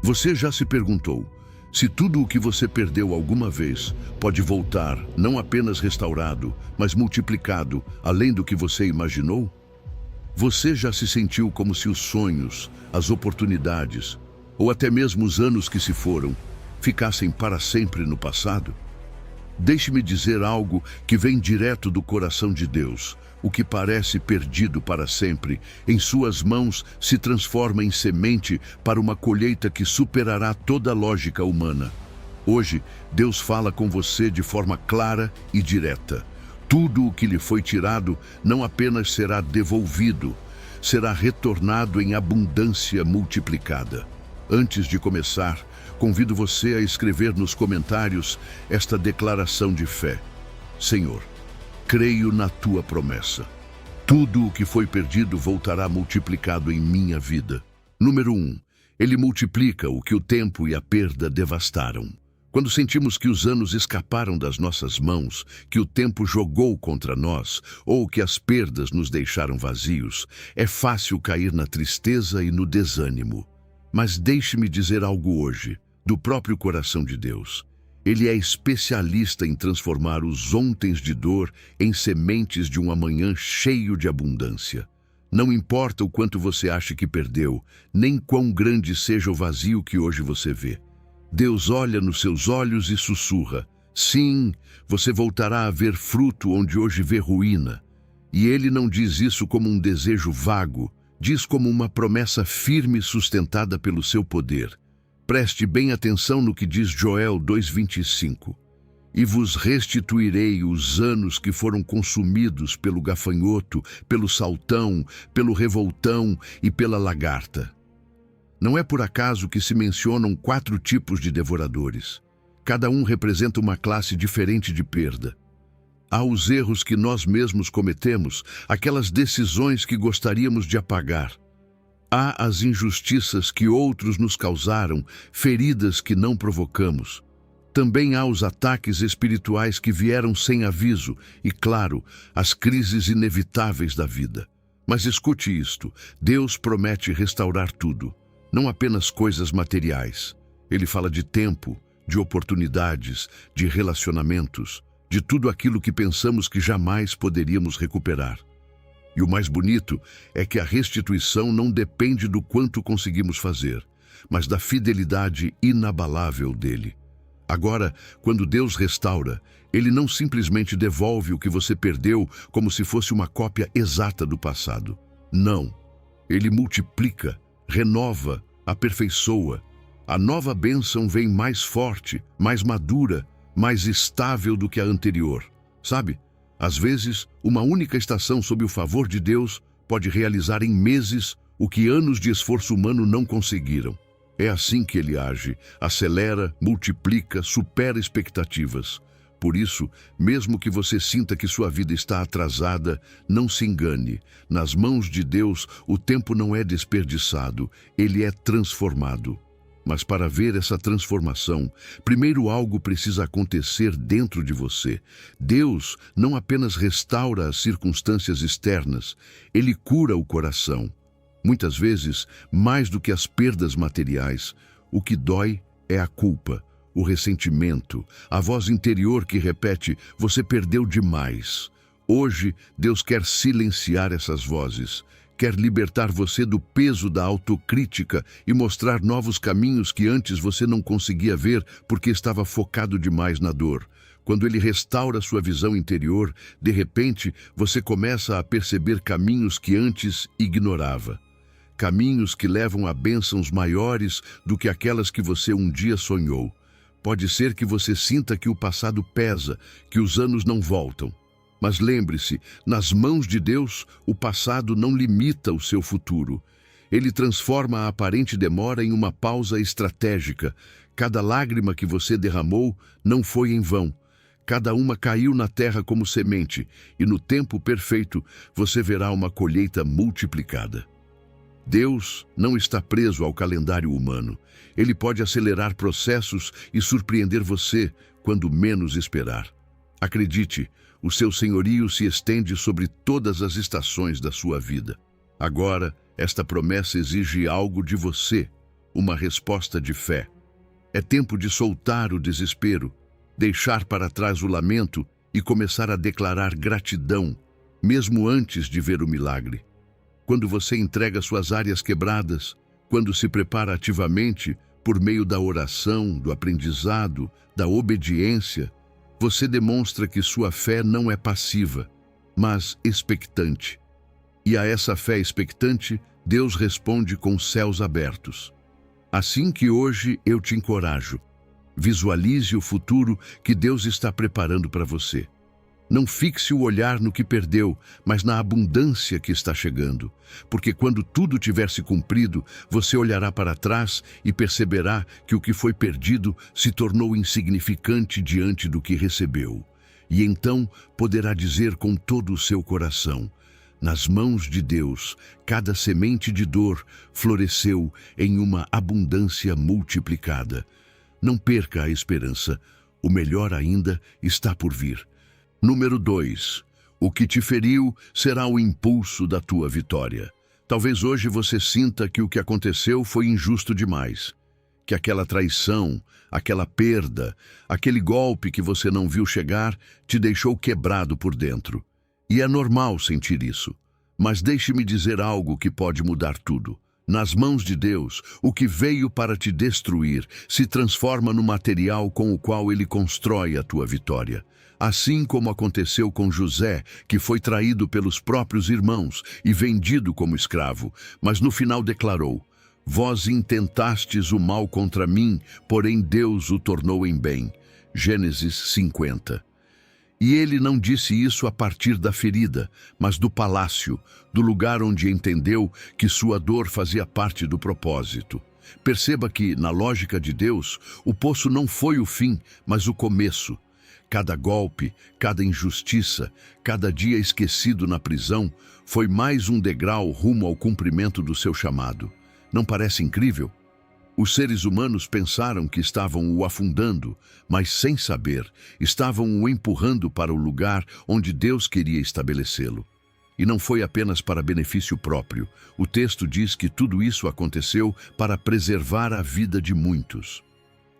Você já se perguntou se tudo o que você perdeu alguma vez pode voltar, não apenas restaurado, mas multiplicado, além do que você imaginou? Você já se sentiu como se os sonhos, as oportunidades, ou até mesmo os anos que se foram, ficassem para sempre no passado? Deixe-me dizer algo que vem direto do coração de Deus. O que parece perdido para sempre, em suas mãos se transforma em semente para uma colheita que superará toda a lógica humana. Hoje, Deus fala com você de forma clara e direta. Tudo o que lhe foi tirado não apenas será devolvido, será retornado em abundância multiplicada. Antes de começar, convido você a escrever nos comentários esta declaração de fé. Senhor, creio na tua promessa. Tudo o que foi perdido voltará multiplicado em minha vida. Número 1. Ele multiplica o que o tempo e a perda devastaram. Quando sentimos que os anos escaparam das nossas mãos, que o tempo jogou contra nós, ou que as perdas nos deixaram vazios, é fácil cair na tristeza e no desânimo. Mas deixe-me dizer algo hoje, do próprio coração de Deus. Ele é especialista em transformar os ontens de dor em sementes de um amanhã cheio de abundância. Não importa o quanto você ache que perdeu, nem quão grande seja o vazio que hoje você vê. Deus olha nos seus olhos e sussurra: sim, você voltará a ver fruto onde hoje vê ruína. E ele não diz isso como um desejo vago, diz como uma promessa firme sustentada pelo seu poder. Preste bem atenção no que diz Joel 2:25. E vos restituirei os anos que foram consumidos pelo gafanhoto, pelo saltão, pelo revoltão e pela lagarta. Não é por acaso que se mencionam 4 tipos de devoradores. Cada um representa uma classe diferente de perda. Há os erros que nós mesmos cometemos, aquelas decisões que gostaríamos de apagar. Há as injustiças que outros nos causaram, feridas que não provocamos. Também há os ataques espirituais que vieram sem aviso e, claro, as crises inevitáveis da vida. Mas escute isto, Deus promete restaurar tudo, não apenas coisas materiais. Ele fala de tempo, de oportunidades, de relacionamentos, de tudo aquilo que pensamos que jamais poderíamos recuperar. E o mais bonito é que a restituição não depende do quanto conseguimos fazer, mas da fidelidade inabalável dele. Agora, quando Deus restaura, ele não simplesmente devolve o que você perdeu como se fosse uma cópia exata do passado. Não. Ele multiplica, renova, aperfeiçoa. A nova bênção vem mais forte, mais madura, mais estável do que a anterior. Sabe? Às vezes, uma única estação sob o favor de Deus pode realizar em meses o que anos de esforço humano não conseguiram. É assim que ele age, acelera, multiplica, supera expectativas. Por isso, mesmo que você sinta que sua vida está atrasada, não se engane. Nas mãos de Deus, o tempo não é desperdiçado, ele é transformado. Mas para ver essa transformação, primeiro algo precisa acontecer dentro de você. Deus não apenas restaura as circunstâncias externas, ele cura o coração. Muitas vezes, mais do que as perdas materiais, o que dói é a culpa, o ressentimento, a voz interior que repete: você perdeu demais. Hoje, Deus quer silenciar essas vozes. Quer libertar você do peso da autocrítica e mostrar novos caminhos que antes você não conseguia ver porque estava focado demais na dor. Quando ele restaura sua visão interior, de repente, você começa a perceber caminhos que antes ignorava. Caminhos que levam a bênçãos maiores do que aquelas que você um dia sonhou. Pode ser que você sinta que o passado pesa, que os anos não voltam. Mas lembre-se, nas mãos de Deus, o passado não limita o seu futuro. Ele transforma a aparente demora em uma pausa estratégica. Cada lágrima que você derramou não foi em vão. Cada uma caiu na terra como semente, e no tempo perfeito você verá uma colheita multiplicada. Deus não está preso ao calendário humano. Ele pode acelerar processos e surpreender você quando menos esperar. Acredite, o seu senhorio se estende sobre todas as estações da sua vida. Agora, esta promessa exige algo de você. uma resposta de fé. É tempo de soltar o desespero, deixar para trás o lamento e começar a declarar gratidão, mesmo antes de ver o milagre. Quando você entrega suas áreas quebradas, quando se prepara ativamente por meio da oração, do aprendizado, da obediência, você demonstra que sua fé não é passiva, mas expectante. E a essa fé expectante, Deus responde com os céus abertos. Assim que hoje eu te encorajo, visualize o futuro que Deus está preparando para você. Não fixe o olhar no que perdeu, mas na abundância que está chegando. Porque quando tudo tiver se cumprido, você olhará para trás e perceberá que o que foi perdido se tornou insignificante diante do que recebeu. E então poderá dizer com todo o seu coração: nas mãos de Deus, cada semente de dor floresceu em uma abundância multiplicada. Não perca a esperança, o melhor ainda está por vir. Número 2. O que te feriu será o impulso da tua vitória. Talvez hoje você sinta que o que aconteceu foi injusto demais, que aquela traição, aquela perda, aquele golpe que você não viu chegar te deixou quebrado por dentro. E é normal sentir isso. Mas deixe-me dizer algo que pode mudar tudo. Nas mãos de Deus, o que veio para te destruir se transforma no material com o qual Ele constrói a tua vitória. Assim como aconteceu com José, que foi traído pelos próprios irmãos e vendido como escravo, mas no final declarou: vós intentastes o mal contra mim, porém Deus o tornou em bem. Gênesis 50. E ele não disse isso a partir da ferida, mas do palácio, do lugar onde entendeu que sua dor fazia parte do propósito. Perceba que, na lógica de Deus, o poço não foi o fim, mas o começo. Cada golpe, cada injustiça, cada dia esquecido na prisão foi mais um degrau rumo ao cumprimento do seu chamado. Não parece incrível? Os seres humanos pensaram que estavam o afundando, mas sem saber, estavam o empurrando para o lugar onde Deus queria estabelecê-lo. E não foi apenas para benefício próprio. O texto diz que tudo isso aconteceu para preservar a vida de muitos.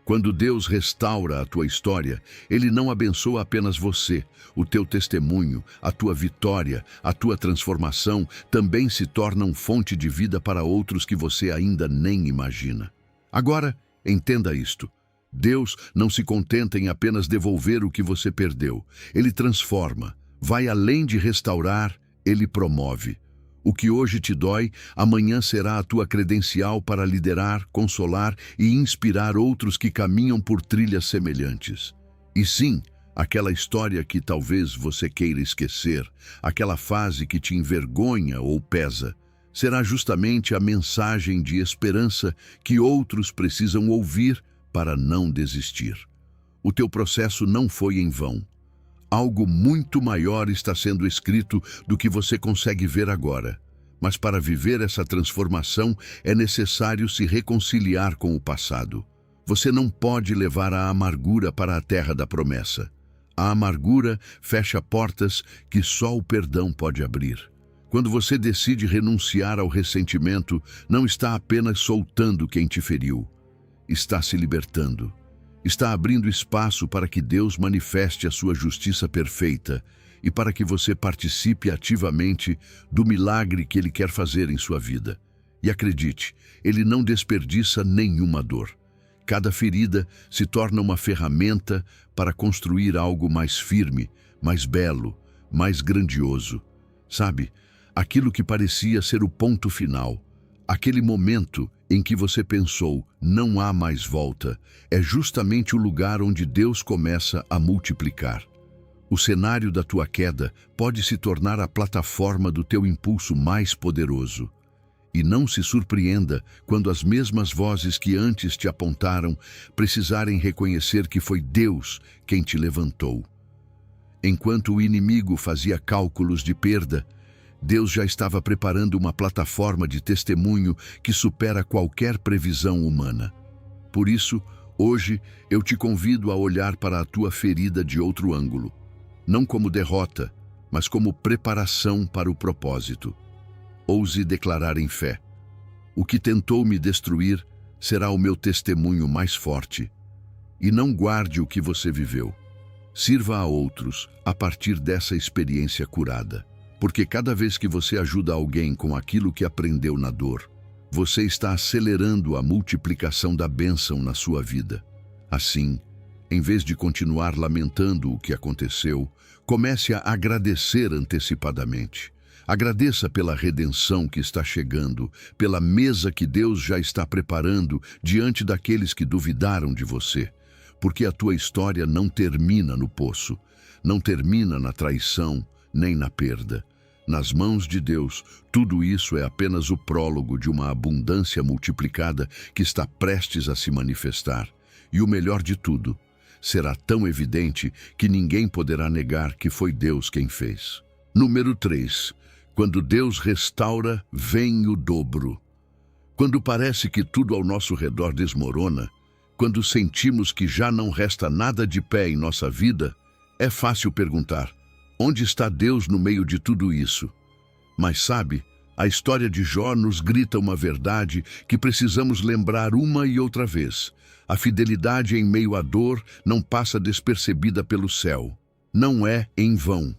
Quando Deus restaura a tua história, Ele não abençoa apenas você. O teu testemunho, a tua vitória, a tua transformação também se tornam fonte de vida para outros que você ainda nem imagina. Agora, entenda isto. Deus não se contenta em apenas devolver o que você perdeu. Ele transforma, vai além de restaurar, Ele promove. O que hoje te dói, amanhã será a tua credencial para liderar, consolar e inspirar outros que caminham por trilhas semelhantes. E sim, aquela história que talvez você queira esquecer, aquela fase que te envergonha ou pesa, será justamente a mensagem de esperança que outros precisam ouvir para não desistir. O teu processo não foi em vão. Algo muito maior está sendo escrito do que você consegue ver agora. Mas para viver essa transformação é necessário se reconciliar com o passado. Você não pode levar a amargura para a terra da promessa. A amargura fecha portas que só o perdão pode abrir. Quando você decide renunciar ao ressentimento, não está apenas soltando quem te feriu. Está se libertando. Está abrindo espaço para que Deus manifeste a sua justiça perfeita e para que você participe ativamente do milagre que Ele quer fazer em sua vida. E acredite, Ele não desperdiça nenhuma dor. Cada ferida se torna uma ferramenta para construir algo mais firme, mais belo, mais grandioso. Sabe, aquilo que parecia ser o ponto final, aquele momento em que você pensou, não há mais volta, é justamente o lugar onde Deus começa a multiplicar. O cenário da tua queda pode se tornar a plataforma do teu impulso mais poderoso. E não se surpreenda quando as mesmas vozes que antes te apontaram precisarem reconhecer que foi Deus quem te levantou. Enquanto o inimigo fazia cálculos de perda, Deus já estava preparando uma plataforma de testemunho que supera qualquer previsão humana. Por isso, hoje, eu te convido a olhar para a tua ferida de outro ângulo. Não como derrota, mas como preparação para o propósito. Ouse declarar em fé: o que tentou me destruir será o meu testemunho mais forte. E não guarde o que você viveu. Sirva a outros a partir dessa experiência curada. Porque cada vez que você ajuda alguém com aquilo que aprendeu na dor, você está acelerando a multiplicação da bênção na sua vida. Assim, em vez de continuar lamentando o que aconteceu, comece a agradecer antecipadamente. Agradeça pela redenção que está chegando, pela mesa que Deus já está preparando diante daqueles que duvidaram de você. Porque a tua história não termina no poço, não termina na traição, nem na perda. Nas mãos de Deus, tudo isso é apenas o prólogo de uma abundância multiplicada que está prestes a se manifestar. E o melhor de tudo, será tão evidente que ninguém poderá negar que foi Deus quem fez. Número 3. Quando Deus restaura, vem o dobro. Quando parece que tudo ao nosso redor desmorona, quando sentimos que já não resta nada de pé em nossa vida, é fácil perguntar: onde está Deus no meio de tudo isso? Mas sabe, a história de Jó nos grita uma verdade que precisamos lembrar uma e outra vez. A fidelidade em meio à dor não passa despercebida pelo céu. Não é em vão.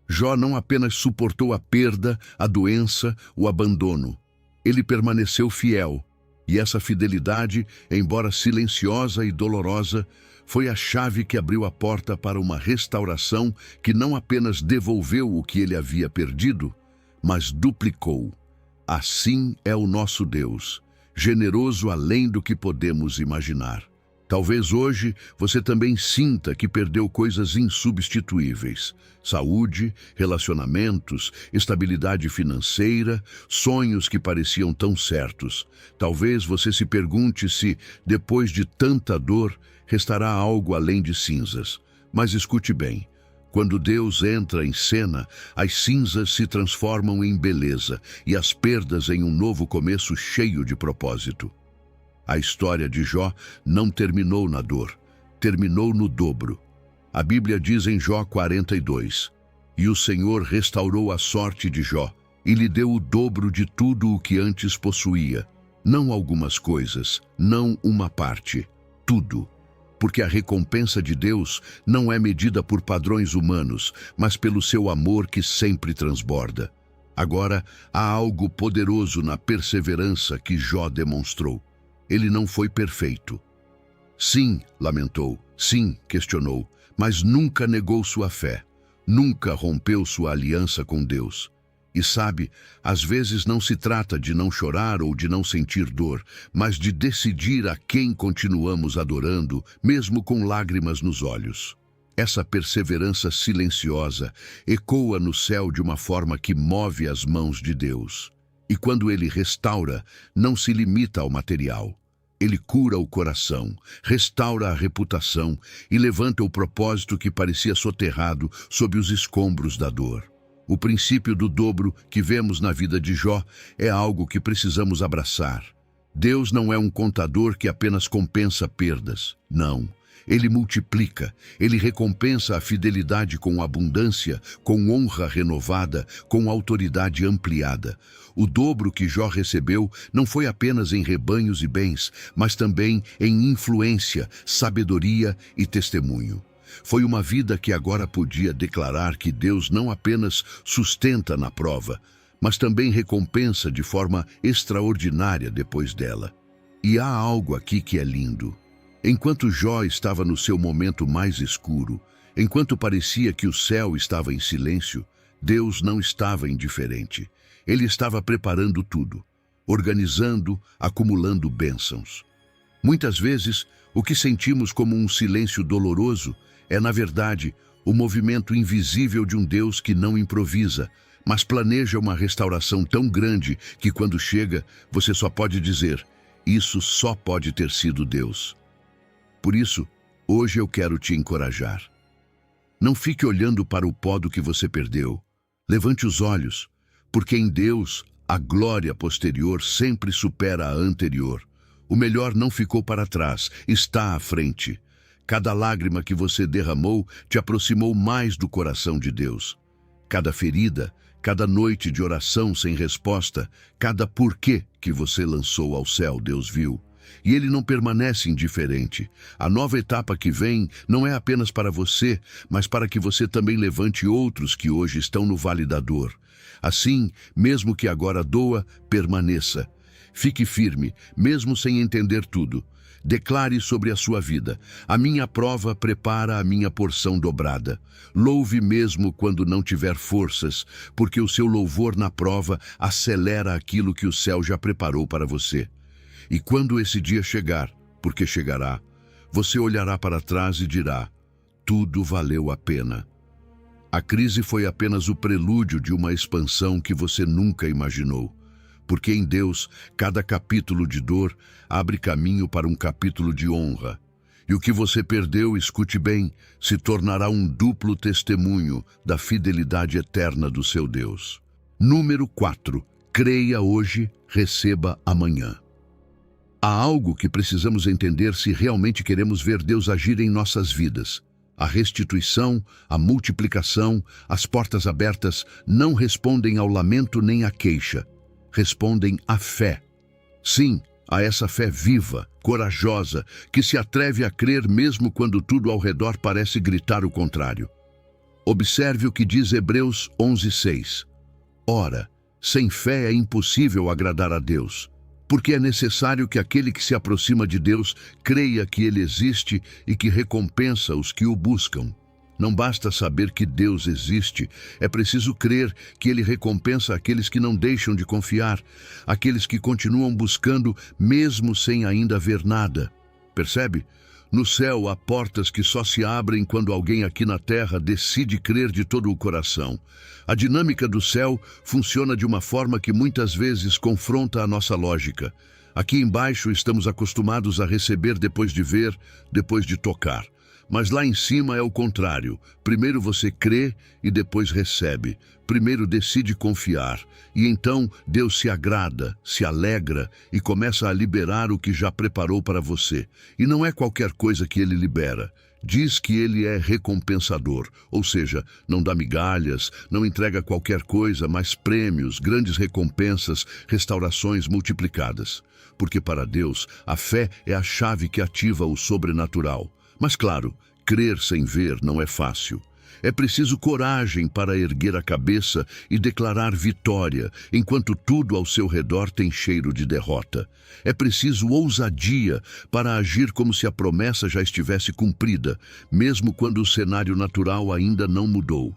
Jó não apenas suportou a perda, a doença, o abandono. Ele permaneceu fiel. E essa fidelidade, embora silenciosa e dolorosa, foi a chave que abriu a porta para uma restauração que não apenas devolveu o que ele havia perdido, mas duplicou. Assim é o nosso Deus, generoso além do que podemos imaginar. Talvez hoje você também sinta que perdeu coisas insubstituíveis: saúde, relacionamentos, estabilidade financeira, sonhos que pareciam tão certos. Talvez você se pergunte se, depois de tanta dor, restará algo além de cinzas. Mas escute bem, quando Deus entra em cena, as cinzas se transformam em beleza e as perdas em um novo começo cheio de propósito. A história de Jó não terminou na dor, terminou no dobro. A Bíblia diz em Jó 42, e o Senhor restaurou a sorte de Jó e lhe deu o dobro de tudo o que antes possuía. Não algumas coisas, não uma parte, tudo. Porque a recompensa de Deus não é medida por padrões humanos, mas pelo seu amor que sempre transborda. Agora, há algo poderoso na perseverança que Jó demonstrou. Ele não foi perfeito. Sim, lamentou, sim, questionou, mas nunca negou sua fé, nunca rompeu sua aliança com Deus. E sabe, às vezes não se trata de não chorar ou de não sentir dor, mas de decidir a quem continuamos adorando, mesmo com lágrimas nos olhos. Essa perseverança silenciosa ecoa no céu de uma forma que move as mãos de Deus. E quando Ele restaura, não se limita ao material. Ele cura o coração, restaura a reputação e levanta o propósito que parecia soterrado sob os escombros da dor. O princípio do dobro que vemos na vida de Jó é algo que precisamos abraçar. Deus não é um contador que apenas compensa perdas. Não. Ele multiplica, ele recompensa a fidelidade com abundância, com honra renovada, com autoridade ampliada. O dobro que Jó recebeu não foi apenas em rebanhos e bens, mas também em influência, sabedoria e testemunho. Foi uma vida que agora podia declarar que Deus não apenas sustenta na prova, mas também recompensa de forma extraordinária depois dela. E há algo aqui que é lindo. Enquanto Jó estava no seu momento mais escuro, enquanto parecia que o céu estava em silêncio, Deus não estava indiferente. Ele estava preparando tudo, organizando, acumulando bênçãos. Muitas vezes, o que sentimos como um silêncio doloroso é, na verdade, o movimento invisível de um Deus que não improvisa, mas planeja uma restauração tão grande que, quando chega, você só pode dizer: isso só pode ter sido Deus. Por isso, hoje eu quero te encorajar. Não fique olhando para o pó do que você perdeu. Levante os olhos, porque em Deus a glória posterior sempre supera a anterior. O melhor não ficou para trás, está à frente. Cada lágrima que você derramou te aproximou mais do coração de Deus. Cada ferida, cada noite de oração sem resposta, cada porquê que você lançou ao céu, Deus viu. E ele não permanece indiferente. A nova etapa que vem não é apenas para você, mas para que você também levante outros que hoje estão no vale da dor. Assim, mesmo que agora doa, permaneça. Fique firme, mesmo sem entender tudo. Declare sobre a sua vida: a minha prova prepara a minha porção dobrada. Louve mesmo quando não tiver forças, porque o seu louvor na prova acelera aquilo que o céu já preparou para você. E quando esse dia chegar, porque chegará, você olhará para trás e dirá: tudo valeu a pena. A crise foi apenas o prelúdio de uma expansão que você nunca imaginou. Porque em Deus, cada capítulo de dor abre caminho para um capítulo de honra. E o que você perdeu, escute bem, se tornará um duplo testemunho da fidelidade eterna do seu Deus. Número 4. Creia hoje, receba amanhã. Há algo que precisamos entender se realmente queremos ver Deus agir em nossas vidas. A restituição, a multiplicação, as portas abertas não respondem ao lamento nem à queixa. Respondem à fé. Sim, a essa fé viva, corajosa, que se atreve a crer mesmo quando tudo ao redor parece gritar o contrário. Observe o que diz Hebreus 11:6. Ora, sem fé é impossível agradar a Deus, porque é necessário que aquele que se aproxima de Deus creia que Ele existe e que recompensa os que o buscam. Não basta saber que Deus existe, é preciso crer que Ele recompensa aqueles que não deixam de confiar, aqueles que continuam buscando mesmo sem ainda ver nada. Percebe? No céu há portas que só se abrem quando alguém aqui na terra decide crer de todo o coração. A dinâmica do céu funciona de uma forma que muitas vezes confronta a nossa lógica. Aqui embaixo estamos acostumados a receber depois de ver, depois de tocar. Mas lá em cima é o contrário. Primeiro você crê e depois recebe. Primeiro decide confiar. E então Deus se agrada, se alegra e começa a liberar o que já preparou para você. E não é qualquer coisa que Ele libera. Diz que Ele é recompensador, ou seja, não dá migalhas, não entrega qualquer coisa, mas prêmios, grandes recompensas, restaurações multiplicadas. Porque para Deus, a fé é a chave que ativa o sobrenatural. Mas claro, crer sem ver não é fácil. É preciso coragem para erguer a cabeça e declarar vitória, enquanto tudo ao seu redor tem cheiro de derrota. É preciso ousadia para agir como se a promessa já estivesse cumprida, mesmo quando o cenário natural ainda não mudou.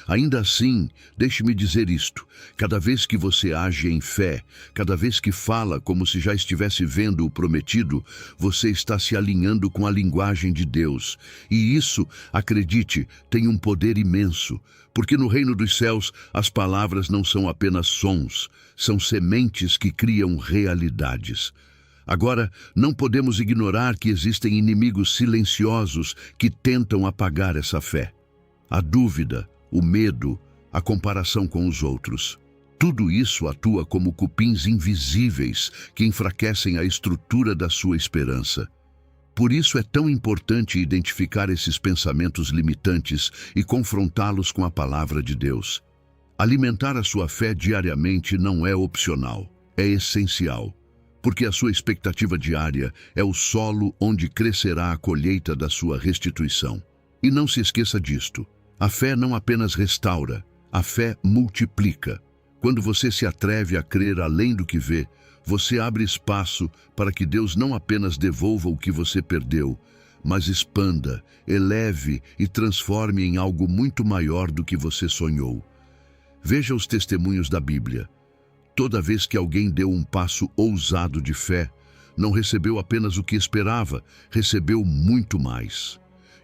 Ainda assim, deixe-me dizer isto: cada vez que você age em fé, cada vez que fala como se já estivesse vendo o prometido, você está se alinhando com a linguagem de Deus. E isso, acredite, tem um poder imenso, porque no reino dos céus as palavras não são apenas sons, são sementes que criam realidades. Agora, não podemos ignorar que existem inimigos silenciosos que tentam apagar essa fé. A dúvida, o medo, a comparação com os outros. Tudo isso atua como cupins invisíveis que enfraquecem a estrutura da sua esperança. Por isso é tão importante identificar esses pensamentos limitantes e confrontá-los com a palavra de Deus. Alimentar a sua fé diariamente não é opcional, é essencial, porque a sua expectativa diária é o solo onde crescerá a colheita da sua restituição. E não se esqueça disto. A fé não apenas restaura, a fé multiplica. Quando você se atreve a crer além do que vê, você abre espaço para que Deus não apenas devolva o que você perdeu, mas expanda, eleve e transforme em algo muito maior do que você sonhou. Veja os testemunhos da Bíblia. Toda vez que alguém deu um passo ousado de fé, não recebeu apenas o que esperava, recebeu muito mais.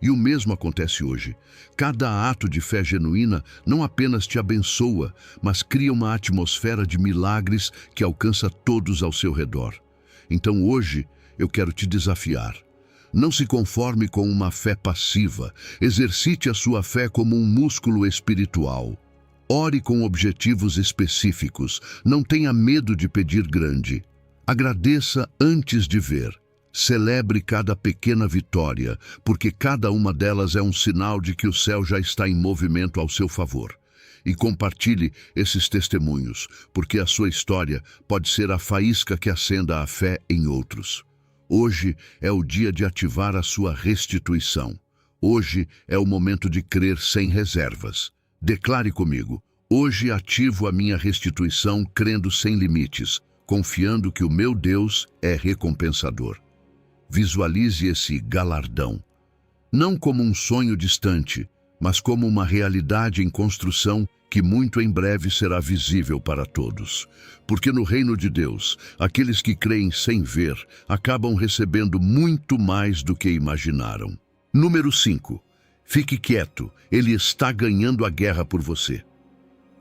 E o mesmo acontece hoje. Cada ato de fé genuína não apenas te abençoa, mas cria uma atmosfera de milagres que alcança todos ao seu redor. Então hoje eu quero te desafiar. Não se conforme com uma fé passiva. Exercite a sua fé como um músculo espiritual. Ore com objetivos específicos. Não tenha medo de pedir grande. Agradeça antes de ver. Celebre cada pequena vitória, porque cada uma delas é um sinal de que o céu já está em movimento ao seu favor. E compartilhe esses testemunhos, porque a sua história pode ser a faísca que acenda a fé em outros. Hoje é o dia de ativar a sua restituição. Hoje é o momento de crer sem reservas. Declare comigo: hoje ativo a minha restituição crendo sem limites, confiando que o meu Deus é recompensador. Visualize esse galardão, não como um sonho distante, mas como uma realidade em construção que muito em breve será visível para todos. Porque no reino de Deus, aqueles que creem sem ver acabam recebendo muito mais do que imaginaram. Número 5. Fique quieto, ele está ganhando a guerra por você.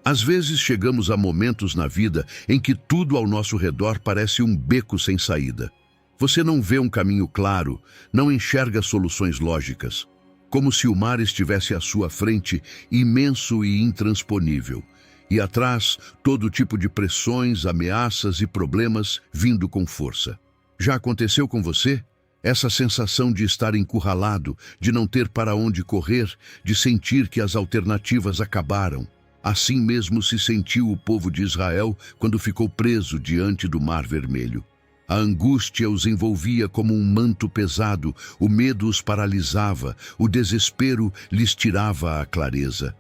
Às vezes chegamos a momentos na vida em que tudo ao nosso redor parece um beco sem saída. Você não vê um caminho claro, não enxerga soluções lógicas. Como se o mar estivesse à sua frente, imenso e intransponível. E atrás, todo tipo de pressões, ameaças e problemas vindo com força. Já aconteceu com você? Essa sensação de estar encurralado, de não ter para onde correr, de sentir que as alternativas acabaram. Assim mesmo se sentiu o povo de Israel quando ficou preso diante do Mar Vermelho. A angústia os envolvia como um manto pesado, o medo os paralisava, o desespero lhes tirava a clareza.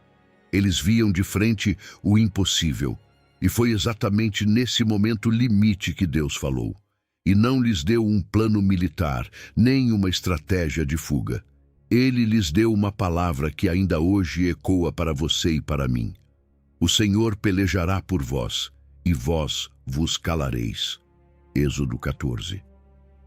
Eles viam de frente o impossível, e foi exatamente nesse momento limite que Deus falou. E não lhes deu um plano militar, nem uma estratégia de fuga. Ele lhes deu uma palavra que ainda hoje ecoa para você e para mim. O Senhor pelejará por vós, e vós vos calareis. Êxodo 14.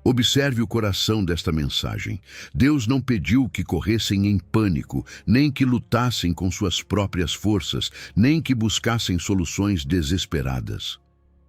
Observe o coração desta mensagem. Deus não pediu que corressem em pânico, nem que lutassem com suas próprias forças, nem que buscassem soluções desesperadas.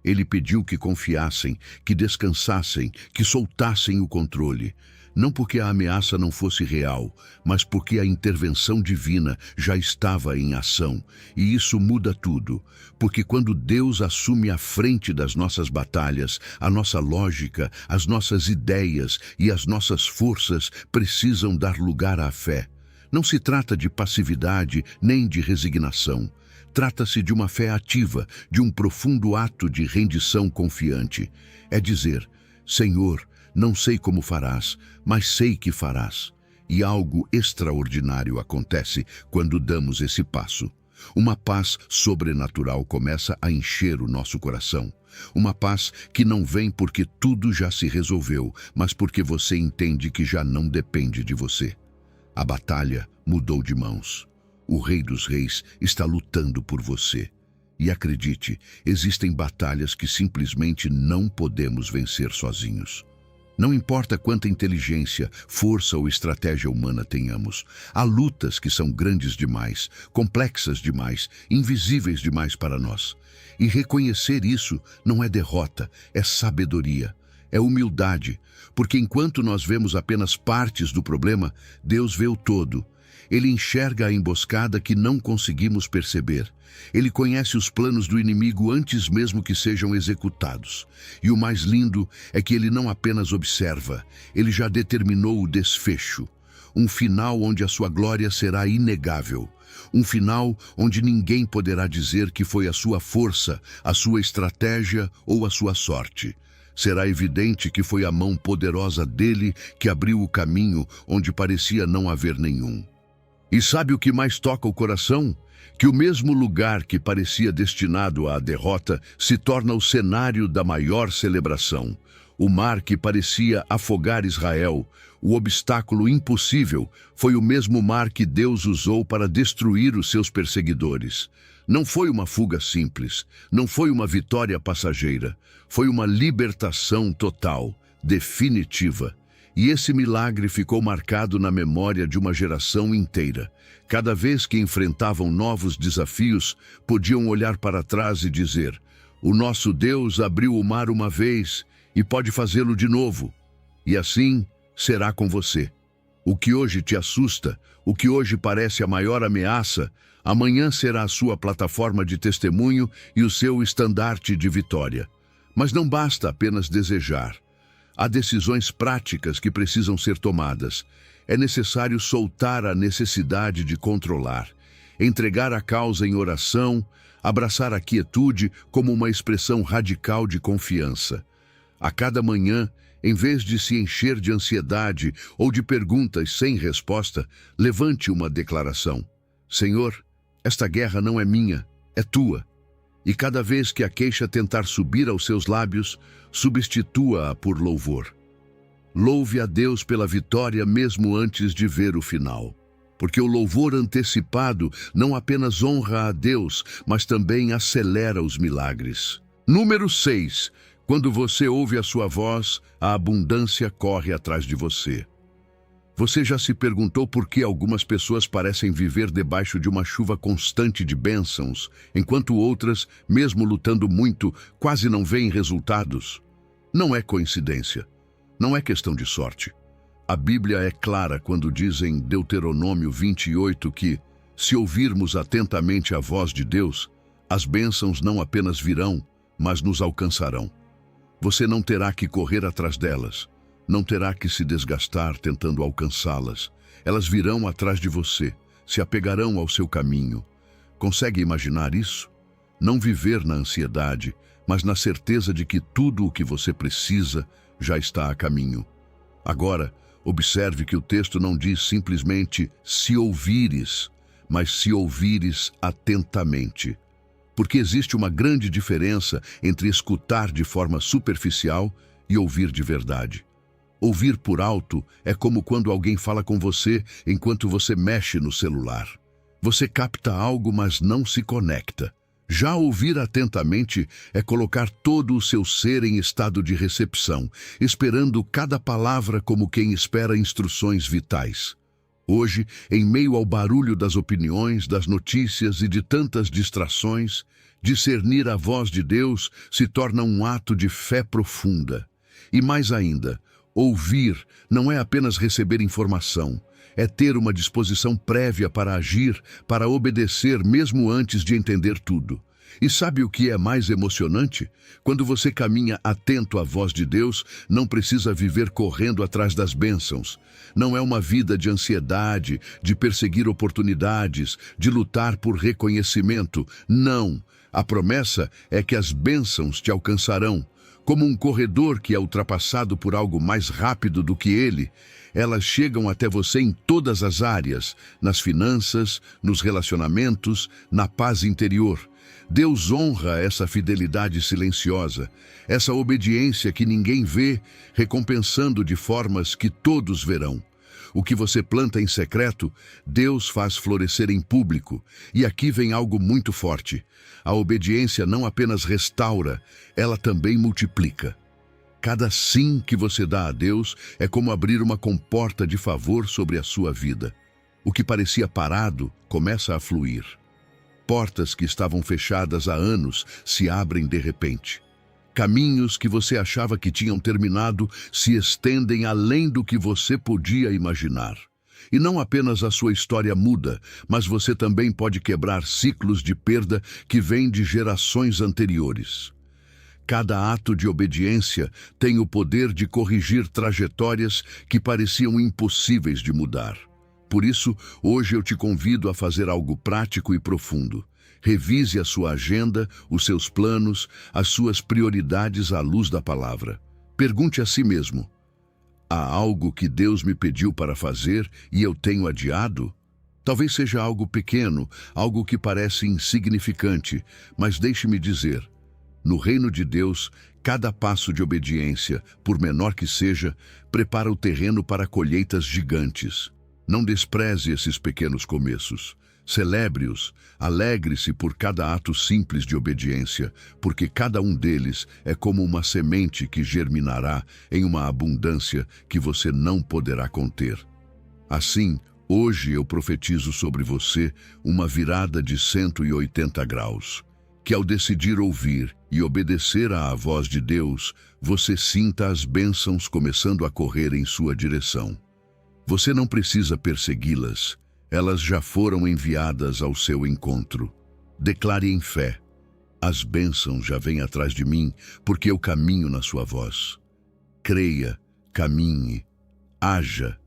Ele pediu que confiassem, que descansassem, que soltassem o controle. Não porque a ameaça não fosse real, mas porque a intervenção divina já estava em ação. E isso muda tudo, porque quando Deus assume a frente das nossas batalhas, a nossa lógica, as nossas ideias e as nossas forças precisam dar lugar à fé. Não se trata de passividade nem de resignação. Trata-se de uma fé ativa, de um profundo ato de rendição confiante. É dizer: Senhor, não sei como farás, mas sei que farás. E algo extraordinário acontece quando damos esse passo. Uma paz sobrenatural começa a encher o nosso coração. Uma paz que não vem porque tudo já se resolveu, mas porque você entende que já não depende de você. A batalha mudou de mãos. O Rei dos Reis está lutando por você. E acredite, existem batalhas que simplesmente não podemos vencer sozinhos. Não importa quanta inteligência, força ou estratégia humana tenhamos, há lutas que são grandes demais, complexas demais, invisíveis demais para nós. E reconhecer isso não é derrota, é sabedoria, é humildade, porque enquanto nós vemos apenas partes do problema, Deus vê o todo. Ele enxerga a emboscada que não conseguimos perceber. Ele conhece os planos do inimigo antes mesmo que sejam executados. E o mais lindo é que ele não apenas observa, ele já determinou o desfecho. Um final onde a sua glória será inegável. Um final onde ninguém poderá dizer que foi a sua força, a sua estratégia ou a sua sorte. Será evidente que foi a mão poderosa dele que abriu o caminho onde parecia não haver nenhum. E sabe o que mais toca o coração? Que o mesmo lugar que parecia destinado à derrota se torna o cenário da maior celebração. O mar que parecia afogar Israel, o obstáculo impossível, foi o mesmo mar que Deus usou para destruir os seus perseguidores. Não foi uma fuga simples, não foi uma vitória passageira, foi uma libertação total, definitiva. E esse milagre ficou marcado na memória de uma geração inteira. Cada vez que enfrentavam novos desafios, podiam olhar para trás e dizer: o nosso Deus abriu o mar uma vez e pode fazê-lo de novo. E assim será com você. O que hoje te assusta, o que hoje parece a maior ameaça, amanhã será a sua plataforma de testemunho e o seu estandarte de vitória. Mas não basta apenas desejar. Há decisões práticas que precisam ser tomadas. É necessário soltar a necessidade de controlar, entregar a causa em oração, abraçar a quietude como uma expressão radical de confiança. A cada manhã, em vez de se encher de ansiedade ou de perguntas sem resposta, levante uma declaração: Senhor, esta guerra não é minha, é tua. E cada vez que a queixa tentar subir aos seus lábios, substitua-a por louvor. Louve a Deus pela vitória mesmo antes de ver o final. Porque o louvor antecipado não apenas honra a Deus, mas também acelera os milagres. Número 6. Quando você ouve a sua voz, a abundância corre atrás de você. Você já se perguntou por que algumas pessoas parecem viver debaixo de uma chuva constante de bênçãos, enquanto outras, mesmo lutando muito, quase não veem resultados? Não é coincidência. Não é questão de sorte. A Bíblia é clara quando diz em Deuteronômio 28 que, se ouvirmos atentamente a voz de Deus, as bênçãos não apenas virão, mas nos alcançarão. Você não terá que correr atrás delas, não terá que se desgastar tentando alcançá-las. Elas virão atrás de você, se apegarão ao seu caminho. Consegue imaginar isso? Não viver na ansiedade, mas na certeza de que tudo o que você precisa já está a caminho. Agora, observe que o texto não diz simplesmente se ouvires, mas se ouvires atentamente. Porque existe uma grande diferença entre escutar de forma superficial e ouvir de verdade. Ouvir por alto é como quando alguém fala com você enquanto você mexe no celular. Você capta algo, mas não se conecta. Já ouvir atentamente é colocar todo o seu ser em estado de recepção, esperando cada palavra como quem espera instruções vitais. Hoje, em meio ao barulho das opiniões, das notícias e de tantas distrações, discernir a voz de Deus se torna um ato de fé profunda. E mais ainda, ouvir não é apenas receber informação, é ter uma disposição prévia para agir, para obedecer mesmo antes de entender tudo. E sabe o que é mais emocionante? Quando você caminha atento à voz de Deus, não precisa viver correndo atrás das bênçãos. Não é uma vida de ansiedade, de perseguir oportunidades, de lutar por reconhecimento. Não. A promessa é que as bênçãos te alcançarão. Como um corredor que é ultrapassado por algo mais rápido do que ele, elas chegam até você em todas as áreas, nas finanças, nos relacionamentos, na paz interior. Deus honra essa fidelidade silenciosa, essa obediência que ninguém vê, recompensando de formas que todos verão. O que você planta em secreto, Deus faz florescer em público. E aqui vem algo muito forte. A obediência não apenas restaura, ela também multiplica. Cada sim que você dá a Deus é como abrir uma comporta de favor sobre a sua vida. O que parecia parado começa a fluir. Portas que estavam fechadas há anos se abrem de repente. Caminhos que você achava que tinham terminado se estendem além do que você podia imaginar. E não apenas a sua história muda, mas você também pode quebrar ciclos de perda que vêm de gerações anteriores. Cada ato de obediência tem o poder de corrigir trajetórias que pareciam impossíveis de mudar. Por isso, hoje eu te convido a fazer algo prático e profundo. Revise a sua agenda, os seus planos, as suas prioridades à luz da palavra. Pergunte a si mesmo: há algo que Deus me pediu para fazer e eu tenho adiado? Talvez seja algo pequeno, algo que parece insignificante, mas deixe-me dizer, no reino de Deus, cada passo de obediência, por menor que seja, prepara o terreno para colheitas gigantes. Não despreze esses pequenos começos. Celebre-os, alegre-se por cada ato simples de obediência, porque cada um deles é como uma semente que germinará em uma abundância que você não poderá conter. Assim, hoje eu profetizo sobre você uma virada de 180 graus. Que ao decidir ouvir e obedecer à voz de Deus, você sinta as bênçãos começando a correr em sua direção. Você não precisa persegui-las, elas já foram enviadas ao seu encontro. Declare em fé: as bênçãos já vêm atrás de mim, porque eu caminho na sua voz. Creia, caminhe, haja.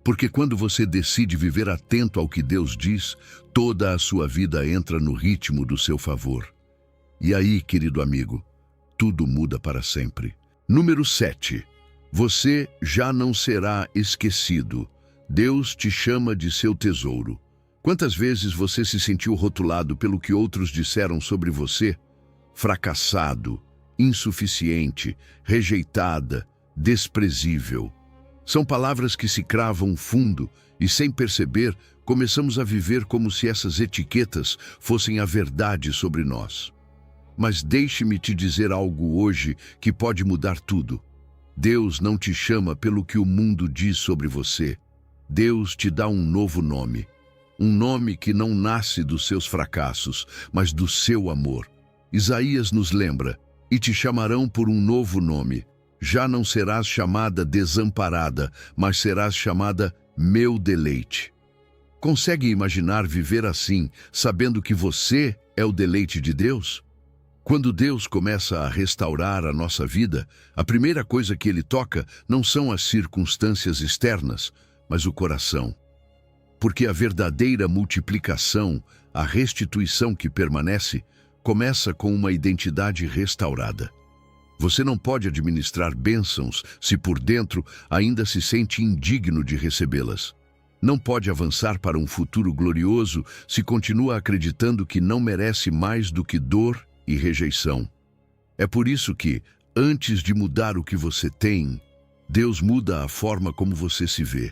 Porque quando você decide viver atento ao que Deus diz, toda a sua vida entra no ritmo do seu favor. E aí, querido amigo, tudo muda para sempre. Número 7. Você já não será esquecido. Deus te chama de seu tesouro. Quantas vezes você se sentiu rotulado pelo que outros disseram sobre você? Fracassado, insuficiente, rejeitada, desprezível. São palavras que se cravam fundo e, sem perceber, começamos a viver como se essas etiquetas fossem a verdade sobre nós. Mas deixe-me te dizer algo hoje que pode mudar tudo. Deus não te chama pelo que o mundo diz sobre você. Deus te dá um novo nome. Um nome que não nasce dos seus fracassos, mas do seu amor. Isaías nos lembra: e te chamarão por um novo nome. Já não serás chamada desamparada, mas serás chamada meu deleite. Consegue imaginar viver assim, sabendo que você é o deleite de Deus? Quando Deus começa a restaurar a nossa vida, a primeira coisa que Ele toca não são as circunstâncias externas, mas o coração. Porque a verdadeira multiplicação, a restituição que permanece, começa com uma identidade restaurada. Você não pode administrar bênçãos se por dentro ainda se sente indigno de recebê-las. Não pode avançar para um futuro glorioso se continua acreditando que não merece mais do que dor e rejeição. É por isso que, antes de mudar o que você tem, Deus muda a forma como você se vê.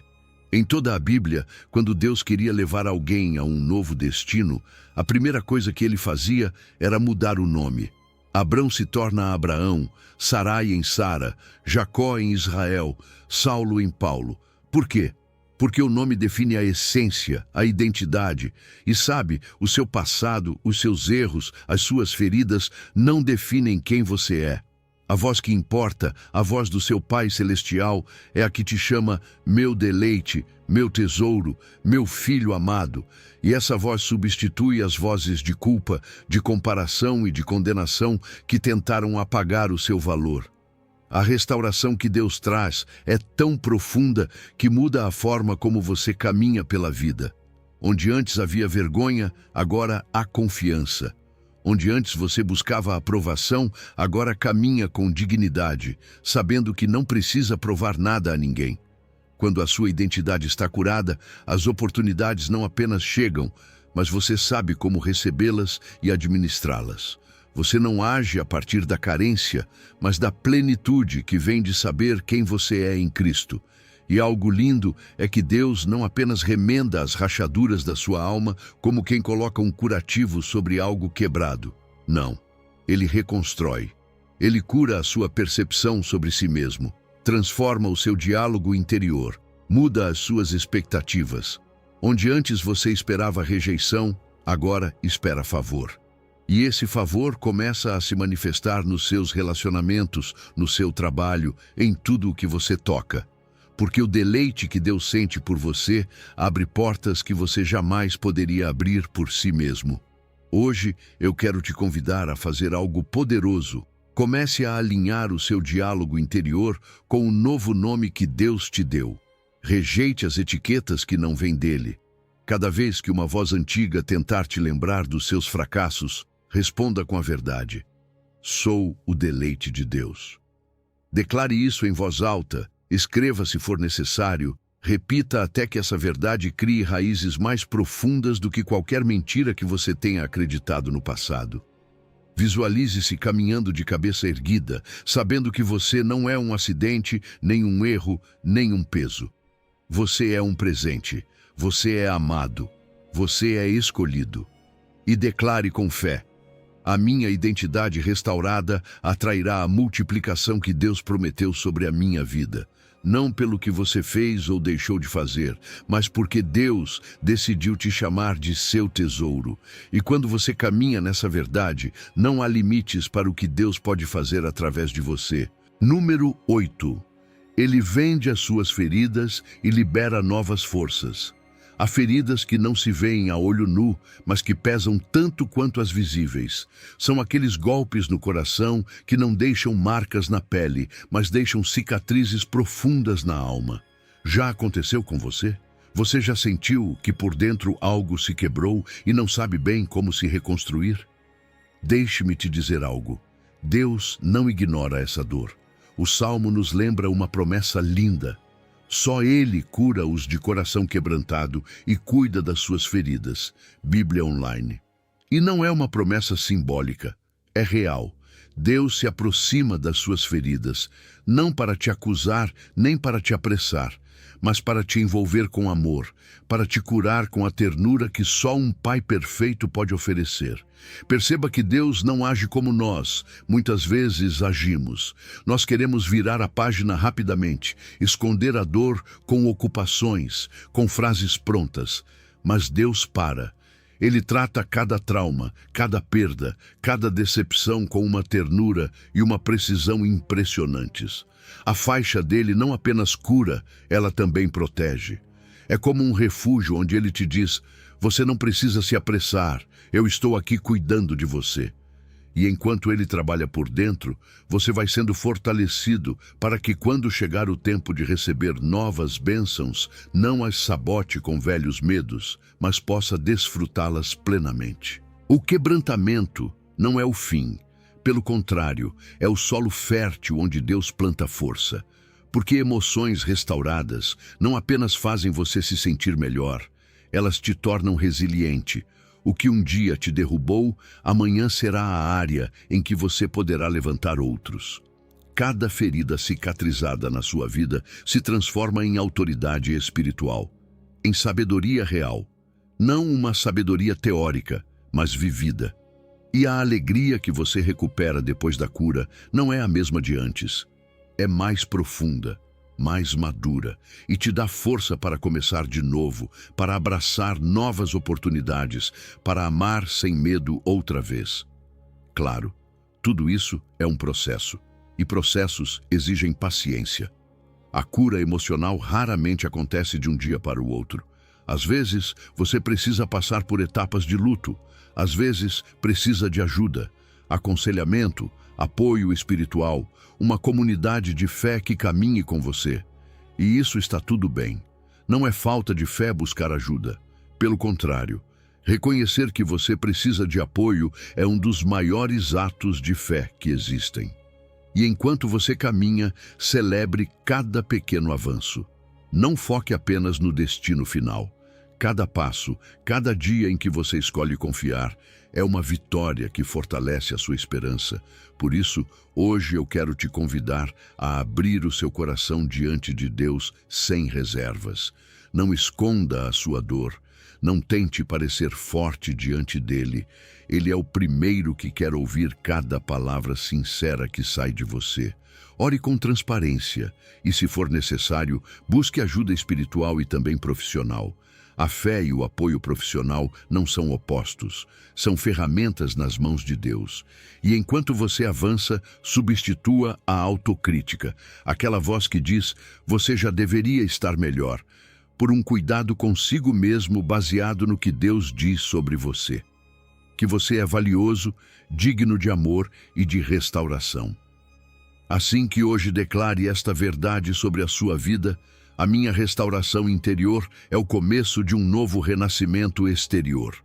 Em toda a Bíblia, quando Deus queria levar alguém a um novo destino, a primeira coisa que ele fazia era mudar o nome. Abrão se torna Abraão, Sarai em Sara, Jacó em Israel, Saulo em Paulo. Por quê? Porque o nome define a essência, a identidade. E sabe, o seu passado, os seus erros, as suas feridas não definem quem você é. A voz que importa, a voz do seu Pai Celestial, é a que te chama meu deleite, meu tesouro, meu filho amado. E essa voz substitui as vozes de culpa, de comparação e de condenação que tentaram apagar o seu valor. A restauração que Deus traz é tão profunda que muda a forma como você caminha pela vida. Onde antes havia vergonha, agora há confiança. Onde antes você buscava aprovação, agora caminha com dignidade, sabendo que não precisa provar nada a ninguém. Quando a sua identidade está curada, as oportunidades não apenas chegam, mas você sabe como recebê-las e administrá-las. Você não age a partir da carência, mas da plenitude que vem de saber quem você é em Cristo. E algo lindo é que Deus não apenas remenda as rachaduras da sua alma como quem coloca um curativo sobre algo quebrado. Não. Ele reconstrói. Ele cura a sua percepção sobre si mesmo, transforma o seu diálogo interior, muda as suas expectativas. Onde antes você esperava rejeição, agora espera favor. E esse favor começa a se manifestar nos seus relacionamentos, no seu trabalho, em tudo o que você toca. Porque o deleite que Deus sente por você abre portas que você jamais poderia abrir por si mesmo. Hoje eu quero te convidar a fazer algo poderoso. Comece a alinhar o seu diálogo interior com o novo nome que Deus te deu. Rejeite as etiquetas que não vêm dele. Cada vez que uma voz antiga tentar te lembrar dos seus fracassos, responda com a verdade: sou o deleite de Deus. Declare isso em voz alta. Escreva se for necessário, repita até que essa verdade crie raízes mais profundas do que qualquer mentira que você tenha acreditado no passado. Visualize-se caminhando de cabeça erguida, sabendo que você não é um acidente, nem um erro, nem um peso. Você é um presente, você é amado, você é escolhido. E declare com fé: a minha identidade restaurada atrairá a multiplicação que Deus prometeu sobre a minha vida. Não pelo que você fez ou deixou de fazer, mas porque Deus decidiu te chamar de seu tesouro. E quando você caminha nessa verdade, não há limites para o que Deus pode fazer através de você. Número 8. Ele vende as suas feridas e libera novas forças. Há feridas que não se veem a olho nu, mas que pesam tanto quanto as visíveis. São aqueles golpes no coração que não deixam marcas na pele, mas deixam cicatrizes profundas na alma. Já aconteceu com você? Você já sentiu que por dentro algo se quebrou e não sabe bem como se reconstruir? Deixe-me te dizer algo. Deus não ignora essa dor. O Salmo nos lembra uma promessa linda. Só Ele cura os de coração quebrantado e cuida das suas feridas. Bíblia Online. E não é uma promessa simbólica, é real. Deus se aproxima das suas feridas, não para te acusar nem para te apressar, mas para te envolver com amor, para te curar com a ternura que só um Pai perfeito pode oferecer. Perceba que Deus não age como nós, muitas vezes agimos. Nós queremos virar a página rapidamente, esconder a dor com ocupações, com frases prontas. Mas Deus para. Ele trata cada trauma, cada perda, cada decepção com uma ternura e uma precisão impressionantes. A faixa dele não apenas cura, ela também protege. É como um refúgio onde ele te diz: você não precisa se apressar, eu estou aqui cuidando de você. E enquanto ele trabalha por dentro, você vai sendo fortalecido para que quando chegar o tempo de receber novas bênçãos, não as sabote com velhos medos, mas possa desfrutá-las plenamente. O quebrantamento não é o fim. Pelo contrário, é o solo fértil onde Deus planta força. Porque emoções restauradas não apenas fazem você se sentir melhor, elas te tornam resiliente. O que um dia te derrubou, amanhã será a área em que você poderá levantar outros. Cada ferida cicatrizada na sua vida se transforma em autoridade espiritual, em sabedoria real. Não uma sabedoria teórica, mas vivida. E a alegria que você recupera depois da cura não é a mesma de antes. É mais profunda, mais madura e te dá força para começar de novo, para abraçar novas oportunidades, para amar sem medo outra vez. Claro, tudo isso é um processo, e processos exigem paciência. A cura emocional raramente acontece de um dia para o outro. Às vezes, você precisa passar por etapas de luto, às vezes precisa de ajuda, aconselhamento, apoio espiritual, uma comunidade de fé que caminhe com você. E isso está tudo bem. Não é falta de fé buscar ajuda. Pelo contrário, reconhecer que você precisa de apoio é um dos maiores atos de fé que existem. E enquanto você caminha, celebre cada pequeno avanço. Não foque apenas no destino final. Cada passo, cada dia em que você escolhe confiar, é uma vitória que fortalece a sua esperança. Por isso, hoje eu quero te convidar a abrir o seu coração diante de Deus sem reservas. Não esconda a sua dor. Não tente parecer forte diante dele. Ele é o primeiro que quer ouvir cada palavra sincera que sai de você. Ore com transparência e, se for necessário, busque ajuda espiritual e também profissional. A fé e o apoio profissional não são opostos, são ferramentas nas mãos de Deus. E enquanto você avança, substitua a autocrítica, aquela voz que diz: você já deveria estar melhor, por um cuidado consigo mesmo baseado no que Deus diz sobre você. Que você é valioso, digno de amor e de restauração. Assim que hoje declare esta verdade sobre a sua vida, a minha restauração interior é o começo de um novo renascimento exterior.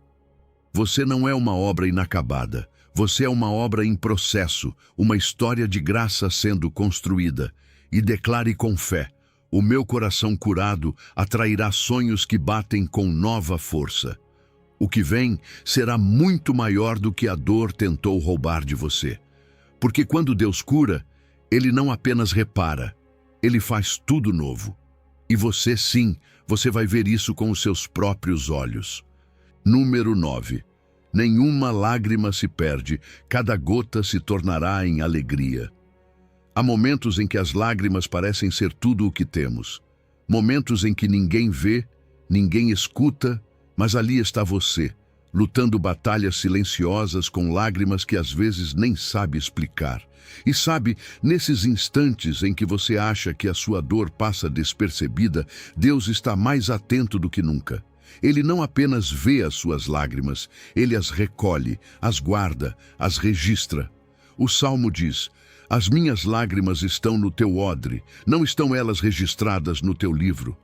Você não é uma obra inacabada, você é uma obra em processo, uma história de graça sendo construída. E declare com fé: o meu coração curado atrairá sonhos que batem com nova força. O que vem será muito maior do que a dor tentou roubar de você. Porque quando Deus cura, Ele não apenas repara, Ele faz tudo novo. E você, sim, você vai ver isso com os seus próprios olhos. Número 9. Nenhuma lágrima se perde, cada gota se tornará em alegria. Há momentos em que as lágrimas parecem ser tudo o que temos. Momentos em que ninguém vê, ninguém escuta, mas ali está você, lutando batalhas silenciosas com lágrimas que às vezes nem sabe explicar. E sabe, nesses instantes em que você acha que a sua dor passa despercebida, Deus está mais atento do que nunca. Ele não apenas vê as suas lágrimas, Ele as recolhe, as guarda, as registra. O Salmo diz: as minhas lágrimas estão no teu odre, não estão elas registradas no teu livro.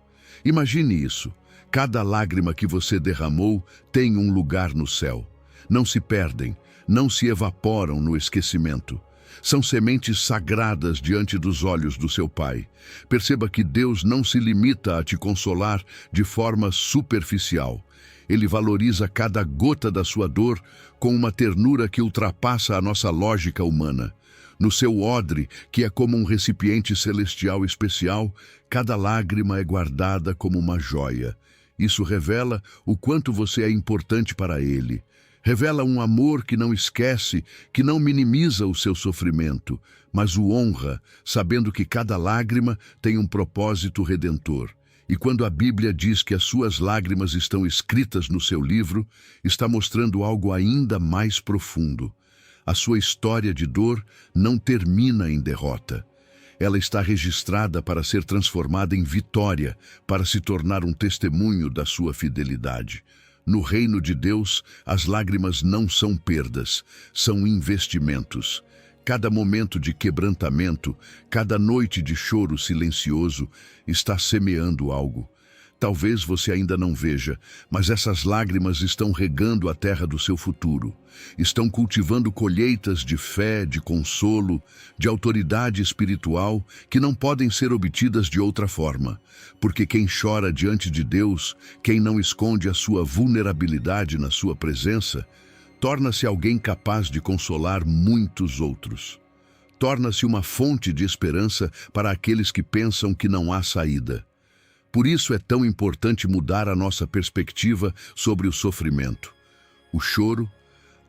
Imagine isso. Cada lágrima que você derramou tem um lugar no céu. Não se perdem, não se evaporam no esquecimento. são sementes sagradas diante dos olhos do seu Pai. Perceba que Deus não se limita a te consolar de forma superficial. Ele valoriza cada gota da sua dor com uma ternura que ultrapassa a nossa lógica humana. No seu odre, que é como um recipiente celestial especial, cada lágrima é guardada como uma joia. Isso revela o quanto você é importante para Ele. Revela um amor que não esquece, que não minimiza o seu sofrimento, mas o honra, sabendo que cada lágrima tem um propósito redentor. E quando a Bíblia diz que as suas lágrimas estão escritas no seu livro, está mostrando algo ainda mais profundo. A sua história de dor não termina em derrota. Ela está registrada para ser transformada em vitória, para se tornar um testemunho da sua fidelidade. No reino de Deus, as lágrimas não são perdas, são investimentos. Cada momento de quebrantamento, cada noite de choro silencioso está semeando algo. Talvez você ainda não veja, mas essas lágrimas estão regando a terra do seu futuro. Estão cultivando colheitas de fé, de consolo, de autoridade espiritual que não podem ser obtidas de outra forma. Porque quem chora diante de Deus, quem não esconde a sua vulnerabilidade na sua presença, torna-se alguém capaz de consolar muitos outros. Torna-se uma fonte de esperança para aqueles que pensam que não há saída. Por isso é tão importante mudar a nossa perspectiva sobre o sofrimento. O choro,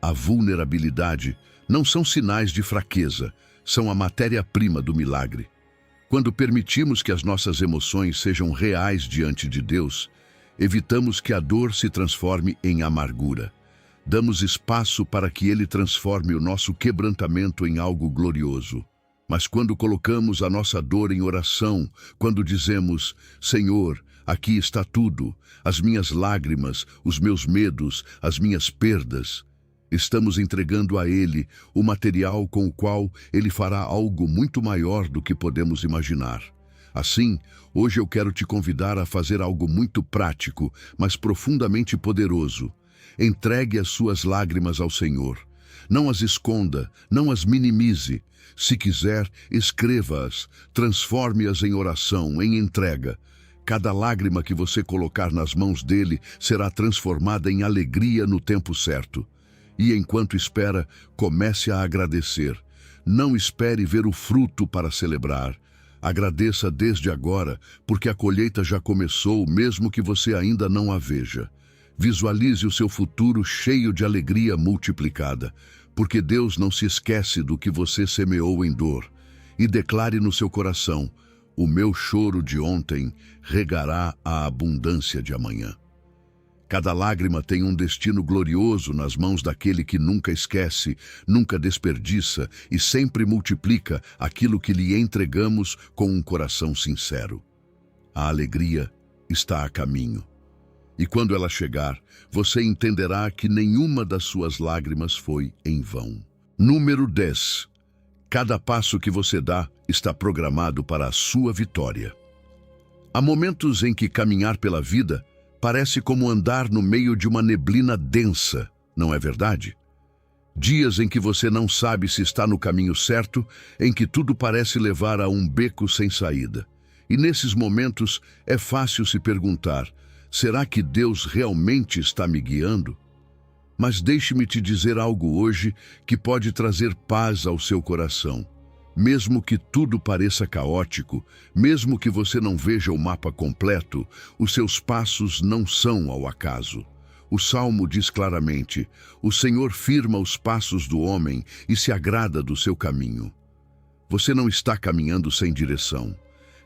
a vulnerabilidade, não são sinais de fraqueza, são a matéria-prima do milagre. Quando permitimos que as nossas emoções sejam reais diante de Deus, evitamos que a dor se transforme em amargura. Damos espaço para que Ele transforme o nosso quebrantamento em algo glorioso. Mas quando colocamos a nossa dor em oração, quando dizemos, Senhor, aqui está tudo, as minhas lágrimas, os meus medos, as minhas perdas, estamos entregando a Ele o material com o qual Ele fará algo muito maior do que podemos imaginar. Assim, hoje eu quero te convidar a fazer algo muito prático, mas profundamente poderoso. Entregue as suas lágrimas ao Senhor. Não as esconda, não as minimize. Se quiser, escreva-as, transforme-as em oração, em entrega. Cada lágrima que você colocar nas mãos dele será transformada em alegria no tempo certo. E enquanto espera, comece a agradecer. Não espere ver o fruto para celebrar. Agradeça desde agora, porque a colheita já começou, mesmo que você ainda não a veja. Visualize o seu futuro cheio de alegria multiplicada, porque Deus não se esquece do que você semeou em dor. E declare no seu coração, o meu choro de ontem regará a abundância de amanhã. Cada lágrima tem um destino glorioso nas mãos daquele que nunca esquece, nunca desperdiça e sempre multiplica aquilo que lhe entregamos com um coração sincero. A alegria está a caminho. E quando ela chegar, você entenderá que nenhuma das suas lágrimas foi em vão. Número 10. Cada passo que você dá está programado para a sua vitória. Há momentos em que caminhar pela vida parece como andar no meio de uma neblina densa, não é verdade? Dias em que você não sabe se está no caminho certo, em que tudo parece levar a um beco sem saída. E nesses momentos é fácil se perguntar, será que Deus realmente está me guiando? Mas deixe-me te dizer algo hoje que pode trazer paz ao seu coração. Mesmo que tudo pareça caótico, mesmo que você não veja o mapa completo, os seus passos não são ao acaso. O Salmo diz claramente, o Senhor firma os passos do homem e se agrada do seu caminho. Você não está caminhando sem direção.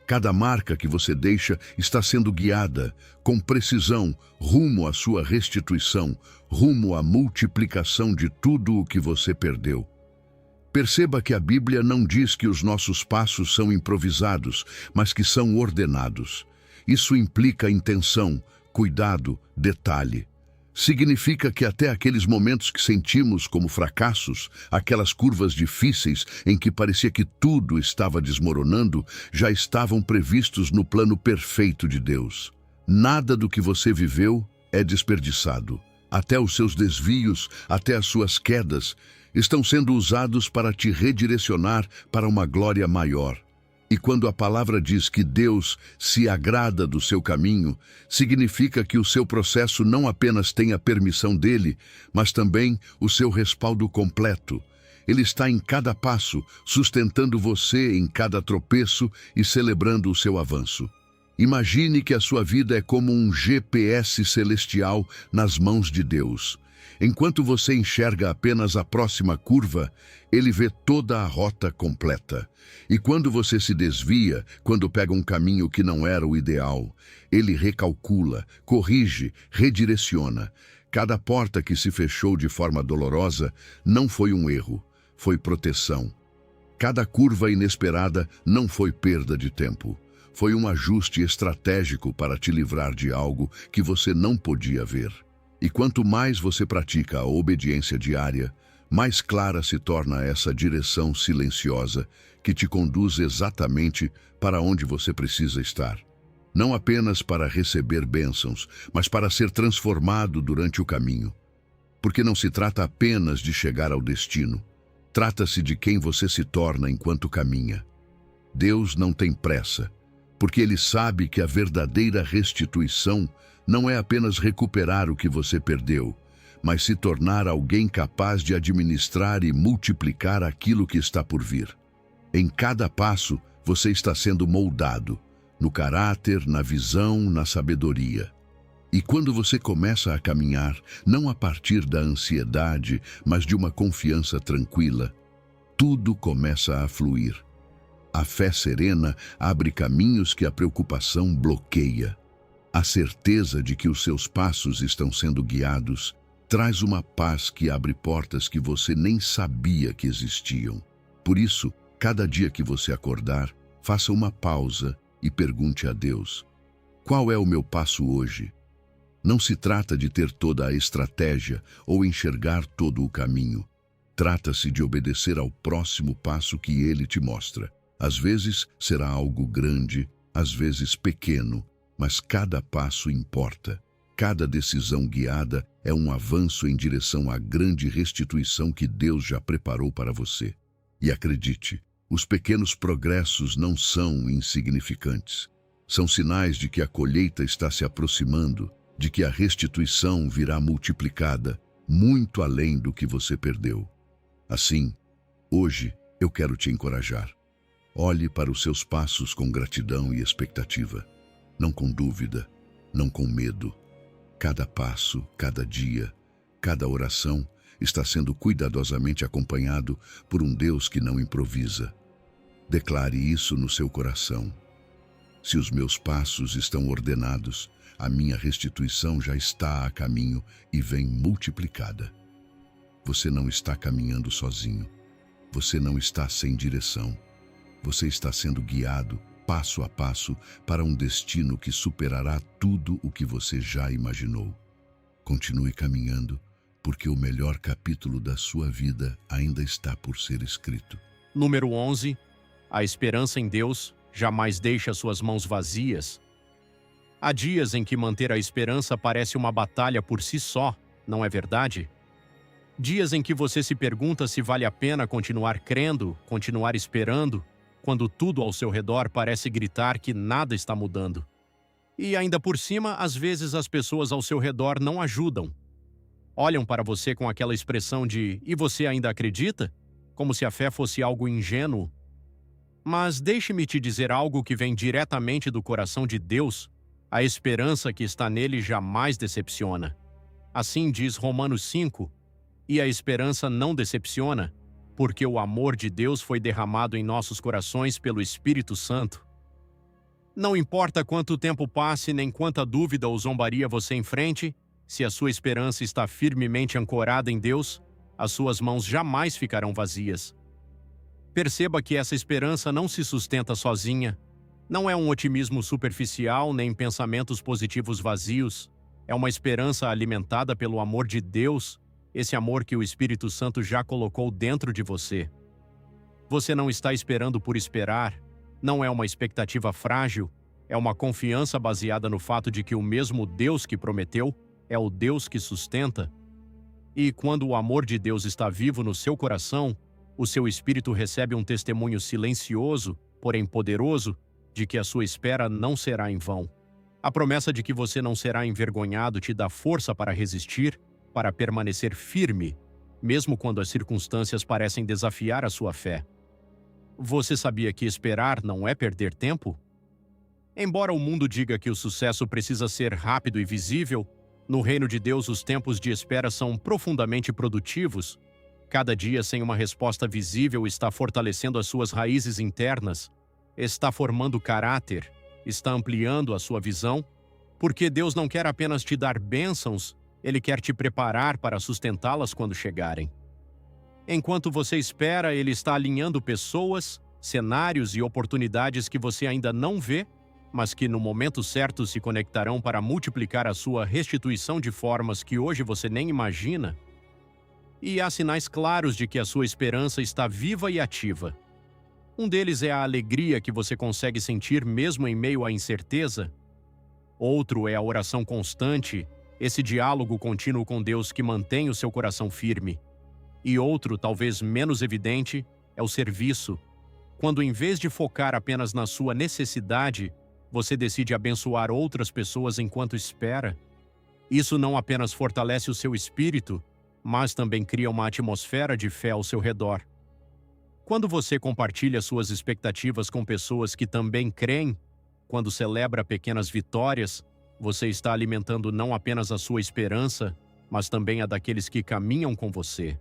Cada marca que você deixa está sendo guiada, com precisão, rumo à sua restituição, rumo à multiplicação de tudo o que você perdeu. Perceba que a Bíblia não diz que os nossos passos são improvisados, mas que são ordenados. Isso implica intenção, cuidado, detalhe. Significa que até aqueles momentos que sentimos como fracassos, aquelas curvas difíceis em que parecia que tudo estava desmoronando, já estavam previstos no plano perfeito de Deus. Nada do que você viveu é desperdiçado. Até os seus desvios, até as suas quedas, estão sendo usados para te redirecionar para uma glória maior. E quando a palavra diz que Deus se agrada do seu caminho, significa que o seu processo não apenas tem a permissão dele, mas também o seu respaldo completo. Ele está em cada passo, sustentando você em cada tropeço e celebrando o seu avanço. Imagine que a sua vida é como um GPS celestial nas mãos de Deus. Enquanto você enxerga apenas a próxima curva, ele vê toda a rota completa. E quando você se desvia, quando pega um caminho que não era o ideal, ele recalcula, corrige, redireciona. Cada porta que se fechou de forma dolorosa não foi um erro, foi proteção. Cada curva inesperada não foi perda de tempo. Foi um ajuste estratégico para te livrar de algo que você não podia ver. E quanto mais você pratica a obediência diária, mais clara se torna essa direção silenciosa que te conduz exatamente para onde você precisa estar. Não apenas para receber bênçãos, mas para ser transformado durante o caminho. Porque não se trata apenas de chegar ao destino. Trata-se de quem você se torna enquanto caminha. Deus não tem pressa, porque Ele sabe que a verdadeira restituição não é apenas recuperar o que você perdeu, mas se tornar alguém capaz de administrar e multiplicar aquilo que está por vir. Em cada passo, você está sendo moldado, no caráter, na visão, na sabedoria. E quando você começa a caminhar, não a partir da ansiedade, mas de uma confiança tranquila, tudo começa a fluir. A fé serena abre caminhos que a preocupação bloqueia. A certeza de que os seus passos estão sendo guiados traz uma paz que abre portas que você nem sabia que existiam. Por isso, cada dia que você acordar, faça uma pausa e pergunte a Deus: qual é o meu passo hoje? Não se trata de ter toda a estratégia ou enxergar todo o caminho. Trata-se de obedecer ao próximo passo que Ele te mostra. Às vezes será algo grande, às vezes pequeno, mas cada passo importa. Cada decisão guiada é um avanço em direção à grande restituição que Deus já preparou para você. E acredite, os pequenos progressos não são insignificantes. São sinais de que a colheita está se aproximando, de que a restituição virá multiplicada, muito além do que você perdeu. Assim, hoje eu quero te encorajar. Olhe para os seus passos com gratidão e expectativa. Não com dúvida, não com medo. Cada passo, cada dia, cada oração está sendo cuidadosamente acompanhado por um Deus que não improvisa. Declare isso no seu coração. Se os meus passos estão ordenados, a minha restituição já está a caminho e vem multiplicada. Você não está caminhando sozinho. Você não está sem direção. Você está sendo guiado passo a passo para um destino que superará tudo o que você já imaginou. Continue caminhando, porque o melhor capítulo da sua vida ainda está por ser escrito. Número 11. A esperança em Deus jamais deixa suas mãos vazias. Há dias em que manter a esperança parece uma batalha por si só, não é verdade? Dias em que você se pergunta se vale a pena continuar crendo, continuar esperando, quando tudo ao seu redor parece gritar que nada está mudando. E ainda por cima, às vezes as pessoas ao seu redor não ajudam. Olham para você com aquela expressão de "e você ainda acredita?", como se a fé fosse algo ingênuo. Mas deixe-me te dizer algo que vem diretamente do coração de Deus. A esperança que está nele jamais decepciona. Assim diz Romanos 5, e a esperança não decepciona, porque o amor de Deus foi derramado em nossos corações pelo Espírito Santo. Não importa quanto tempo passe, nem quanta dúvida ou zombaria você enfrente, se a sua esperança está firmemente ancorada em Deus, as suas mãos jamais ficarão vazias. Perceba que essa esperança não se sustenta sozinha. Não é um otimismo superficial, nem pensamentos positivos vazios. É uma esperança alimentada pelo amor de Deus, esse amor que o Espírito Santo já colocou dentro de você. Você não está esperando por esperar, não é uma expectativa frágil, é uma confiança baseada no fato de que o mesmo Deus que prometeu é o Deus que sustenta. E quando o amor de Deus está vivo no seu coração, o seu espírito recebe um testemunho silencioso, porém poderoso, de que a sua espera não será em vão. A promessa de que você não será envergonhado te dá força para resistir, para permanecer firme, mesmo quando as circunstâncias parecem desafiar a sua fé. Você sabia que esperar não é perder tempo? Embora o mundo diga que o sucesso precisa ser rápido e visível, no reino de Deus os tempos de espera são profundamente produtivos. Cada dia sem uma resposta visível está fortalecendo as suas raízes internas, está formando caráter, está ampliando a sua visão, porque Deus não quer apenas te dar bênçãos, Ele quer te preparar para sustentá-las quando chegarem. Enquanto você espera, Ele está alinhando pessoas, cenários e oportunidades que você ainda não vê, mas que no momento certo se conectarão para multiplicar a sua restituição de formas que hoje você nem imagina. E há sinais claros de que a sua esperança está viva e ativa. Um deles é a alegria que você consegue sentir mesmo em meio à incerteza. Outro é a oração constante, esse diálogo contínuo com Deus que mantém o seu coração firme. E outro, talvez menos evidente, é o serviço, quando em vez de focar apenas na sua necessidade, você decide abençoar outras pessoas enquanto espera. Isso não apenas fortalece o seu espírito, mas também cria uma atmosfera de fé ao seu redor. Quando você compartilha suas expectativas com pessoas que também creem, quando celebra pequenas vitórias, você está alimentando não apenas a sua esperança, mas também a daqueles que caminham com você.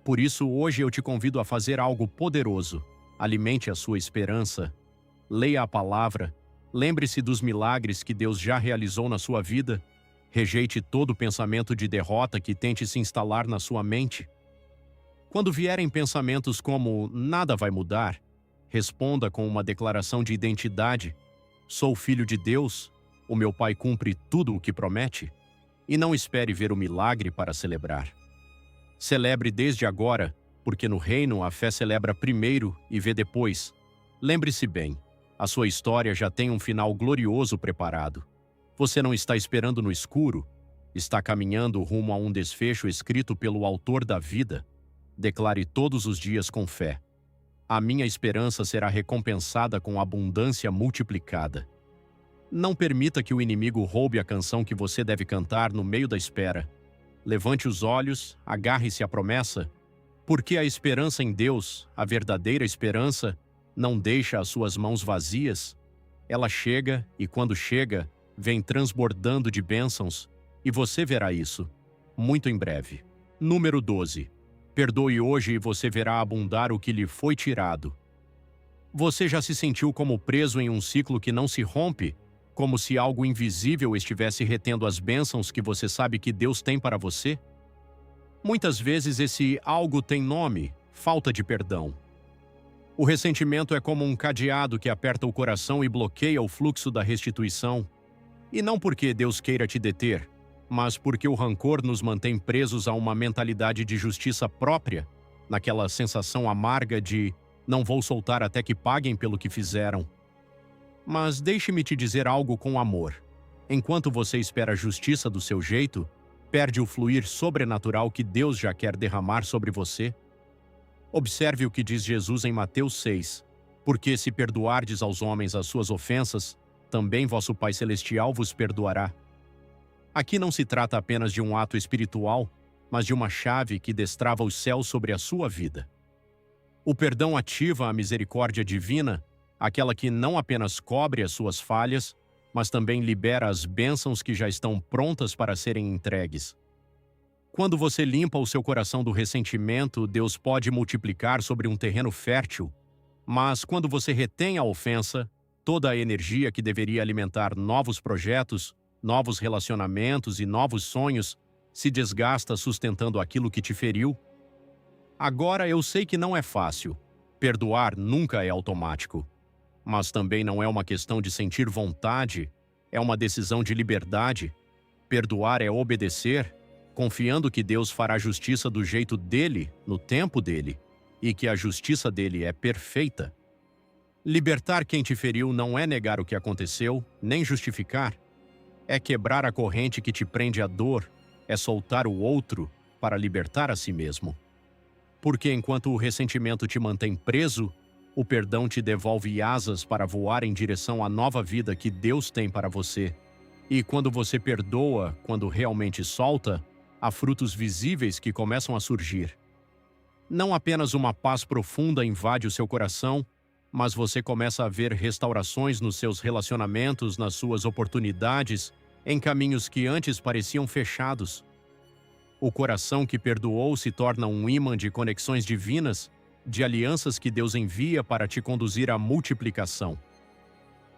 Por isso, hoje eu te convido a fazer algo poderoso. Alimente a sua esperança. Leia a palavra. Lembre-se dos milagres que Deus já realizou na sua vida. Rejeite todo pensamento de derrota que tente se instalar na sua mente. Quando vierem pensamentos como nada vai mudar, responda com uma declaração de identidade. Sou filho de Deus, o meu Pai cumpre tudo o que promete. E não espere ver o milagre para celebrar. Celebre desde agora, porque no reino a fé celebra primeiro e vê depois. Lembre-se bem, a sua história já tem um final glorioso preparado. Você não está esperando no escuro, está caminhando rumo a um desfecho escrito pelo autor da vida. Declare todos os dias com fé. A minha esperança será recompensada com abundância multiplicada. Não permita que o inimigo roube a canção que você deve cantar no meio da espera. Levante os olhos, agarre-se à promessa, porque a esperança em Deus, a verdadeira esperança, não deixa as suas mãos vazias. Ela chega e, quando chega, vem transbordando de bênçãos, e você verá isso, muito em breve. Número 12. Perdoe hoje e você verá abundar o que lhe foi tirado. Você já se sentiu como preso em um ciclo que não se rompe? Como se algo invisível estivesse retendo as bênçãos que você sabe que Deus tem para você? Muitas vezes esse algo tem nome: falta de perdão. O ressentimento é como um cadeado que aperta o coração e bloqueia o fluxo da restituição. E não porque Deus queira te deter, mas porque o rancor nos mantém presos a uma mentalidade de justiça própria, naquela sensação amarga de não vou soltar até que paguem pelo que fizeram. Mas deixe-me te dizer algo com amor. Enquanto você espera a justiça do seu jeito, perde o fluir sobrenatural que Deus já quer derramar sobre você. Observe o que diz Jesus em Mateus 6. Porque se perdoardes aos homens as suas ofensas, também vosso Pai Celestial vos perdoará. Aqui não se trata apenas de um ato espiritual, mas de uma chave que destrava os céus sobre a sua vida. O perdão ativa a misericórdia divina, aquela que não apenas cobre as suas falhas, mas também libera as bênçãos que já estão prontas para serem entregues. Quando você limpa o seu coração do ressentimento, Deus pode multiplicar sobre um terreno fértil. Mas quando você retém a ofensa, toda a energia que deveria alimentar novos projetos, novos relacionamentos e novos sonhos se desgasta sustentando aquilo que te feriu. Agora eu sei que não é fácil. Perdoar nunca é automático. Mas também não é uma questão de sentir vontade, é uma decisão de liberdade. Perdoar é obedecer, confiando que Deus fará justiça do jeito dele, no tempo dele, e que a justiça dele é perfeita. Libertar quem te feriu não é negar o que aconteceu, nem justificar. É quebrar a corrente que te prende à dor, é soltar o outro, para libertar a si mesmo. Porque enquanto o ressentimento te mantém preso, o perdão te devolve asas para voar em direção à nova vida que Deus tem para você. E quando você perdoa, quando realmente solta, há frutos visíveis que começam a surgir. Não apenas uma paz profunda invade o seu coração, mas você começa a ver restaurações nos seus relacionamentos, nas suas oportunidades, em caminhos que antes pareciam fechados. O coração que perdoou se torna um ímã de conexões divinas, de alianças que Deus envia para te conduzir à multiplicação.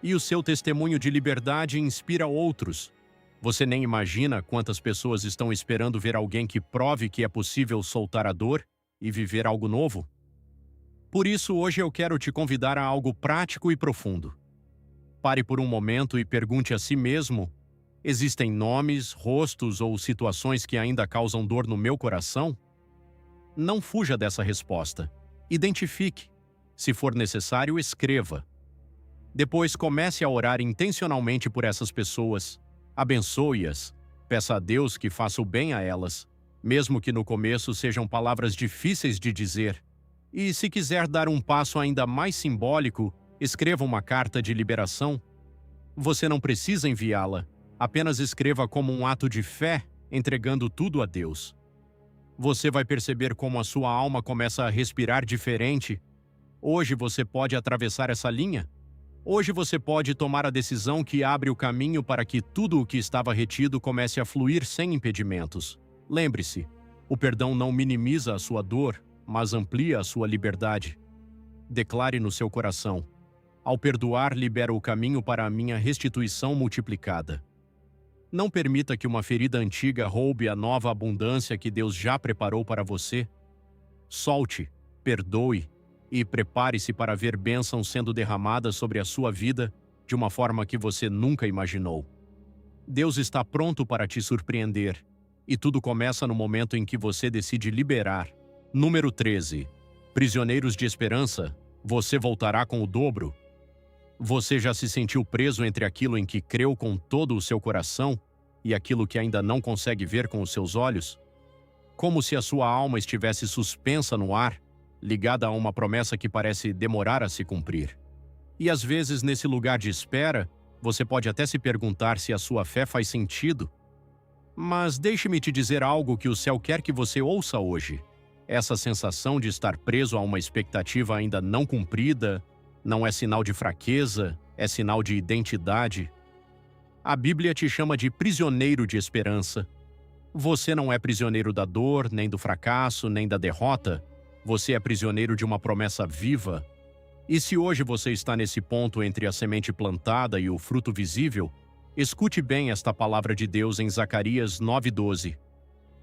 E o seu testemunho de liberdade inspira outros. Você nem imagina quantas pessoas estão esperando ver alguém que prove que é possível soltar a dor e viver algo novo. Por isso, hoje eu quero te convidar a algo prático e profundo. Pare por um momento e pergunte a si mesmo: existem nomes, rostos ou situações que ainda causam dor no meu coração? Não fuja dessa resposta. Identifique. Se for necessário, escreva. Depois, comece a orar intencionalmente por essas pessoas. Abençoe-as. Peça a Deus que faça o bem a elas, mesmo que no começo sejam palavras difíceis de dizer. E se quiser dar um passo ainda mais simbólico, escreva uma carta de liberação. Você não precisa enviá-la. Apenas escreva como um ato de fé, entregando tudo a Deus. Você vai perceber como a sua alma começa a respirar diferente. Hoje você pode atravessar essa linha. Hoje você pode tomar a decisão que abre o caminho para que tudo o que estava retido comece a fluir sem impedimentos. Lembre-se, o perdão não minimiza a sua dor, mas amplia a sua liberdade. Declare no seu coração: ao perdoar, libero o caminho para a minha restituição multiplicada. Não permita que uma ferida antiga roube a nova abundância que Deus já preparou para você. Solte, perdoe e prepare-se para ver bênçãos sendo derramadas sobre a sua vida de uma forma que você nunca imaginou. Deus está pronto para te surpreender, e tudo começa no momento em que você decide liberar. Número 13. Prisioneiros de esperança, você voltará com o dobro. Você já se sentiu preso entre aquilo em que creu com todo o seu coração e aquilo que ainda não consegue ver com os seus olhos? Como se a sua alma estivesse suspensa no ar, ligada a uma promessa que parece demorar a se cumprir. E às vezes, nesse lugar de espera, você pode até se perguntar se a sua fé faz sentido. Mas deixe-me te dizer algo que o céu quer que você ouça hoje. Essa sensação de estar preso a uma expectativa ainda não cumprida não é sinal de fraqueza, é sinal de identidade. A Bíblia te chama de prisioneiro de esperança. Você não é prisioneiro da dor, nem do fracasso, nem da derrota. Você é prisioneiro de uma promessa viva. E se hoje você está nesse ponto entre a semente plantada e o fruto visível, escute bem esta palavra de Deus em Zacarias 9:12.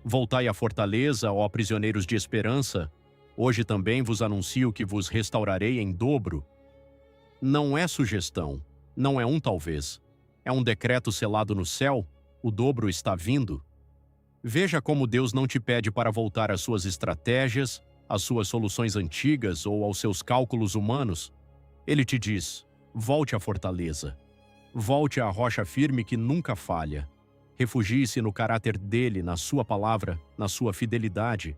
Voltai à fortaleza, ó prisioneiros de esperança. Hoje também vos anuncio que vos restaurarei em dobro. Não é sugestão, não é um talvez. É um decreto selado no céu, o dobro está vindo. Veja como Deus não te pede para voltar às suas estratégias, às suas soluções antigas ou aos seus cálculos humanos. Ele te diz: volte à fortaleza. Volte à rocha firme que nunca falha. Refugie-se no caráter dele, na sua palavra, na sua fidelidade.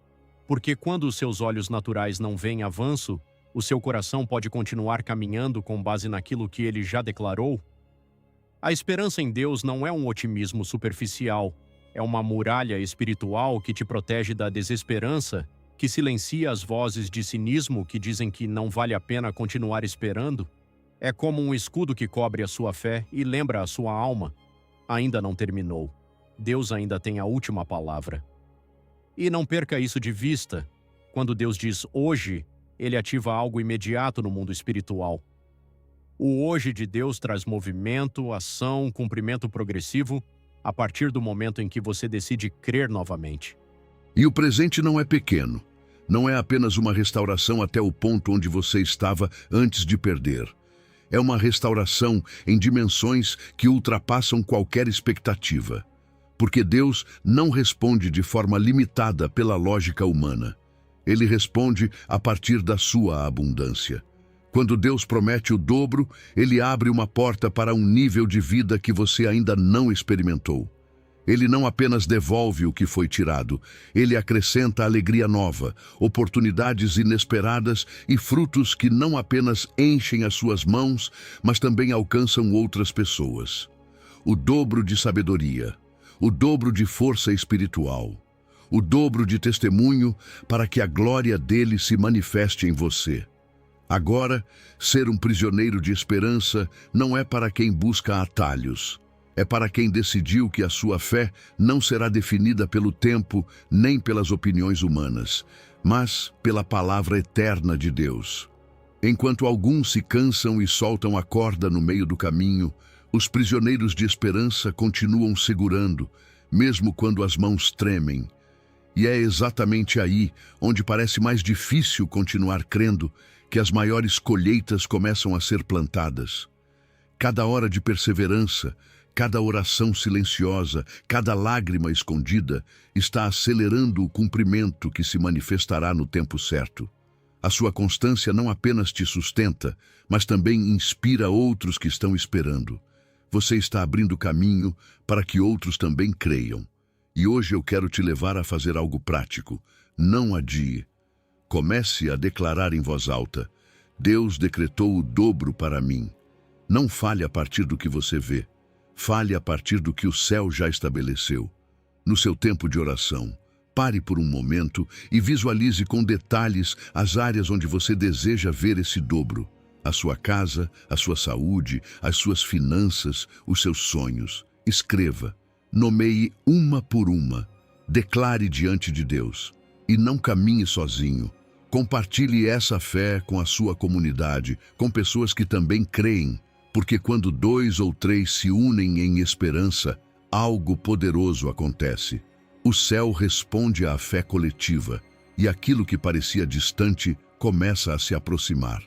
Porque quando os seus olhos naturais não veem avanço, o seu coração pode continuar caminhando com base naquilo que ele já declarou. A esperança em Deus não é um otimismo superficial, é uma muralha espiritual que te protege da desesperança, que silencia as vozes de cinismo que dizem que não vale a pena continuar esperando. É como um escudo que cobre a sua fé e lembra a sua alma: ainda não terminou. Deus ainda tem a última palavra. E não perca isso de vista. Quando Deus diz hoje, ele ativa algo imediato no mundo espiritual. O hoje de Deus traz movimento, ação, cumprimento progressivo a partir do momento em que você decide crer novamente. E o presente não é pequeno. Não é apenas uma restauração até o ponto onde você estava antes de perder. É uma restauração em dimensões que ultrapassam qualquer expectativa. Porque Deus não responde de forma limitada pela lógica humana. Ele responde a partir da sua abundância. Quando Deus promete o dobro, ele abre uma porta para um nível de vida que você ainda não experimentou. Ele não apenas devolve o que foi tirado, ele acrescenta alegria nova, oportunidades inesperadas e frutos que não apenas enchem as suas mãos, mas também alcançam outras pessoas. O dobro de sabedoria, o dobro de força espiritual, o dobro de testemunho para que a glória dele se manifeste em você. Agora, ser um prisioneiro de esperança não é para quem busca atalhos. É para quem decidiu que a sua fé não será definida pelo tempo nem pelas opiniões humanas, mas pela palavra eterna de Deus. Enquanto alguns se cansam e soltam a corda no meio do caminho, os prisioneiros de esperança continuam segurando, mesmo quando as mãos tremem. E é exatamente aí, onde parece mais difícil continuar crendo, que as maiores colheitas começam a ser plantadas. Cada hora de perseverança, cada oração silenciosa, cada lágrima escondida está acelerando o cumprimento que se manifestará no tempo certo. A sua constância não apenas te sustenta, mas também inspira outros que estão esperando. Você está abrindo caminho para que outros também creiam. E hoje eu quero te levar a fazer algo prático. Não adie. Comece a declarar em voz alta: Deus decretou o dobro para mim. Não fale a partir do que você vê. Fale a partir do que o céu já estabeleceu. No seu tempo de oração, pare por um momento e visualize com detalhes as áreas onde você deseja ver esse dobro. A sua casa, a sua saúde, as suas finanças, os seus sonhos. Escreva, nomeie uma por uma, declare diante de Deus. E não caminhe sozinho. Compartilhe essa fé com a sua comunidade, com pessoas que também creem. Porque quando 2 ou 3 se unem em esperança, algo poderoso acontece. O céu responde à fé coletiva, e aquilo que parecia distante começa a se aproximar.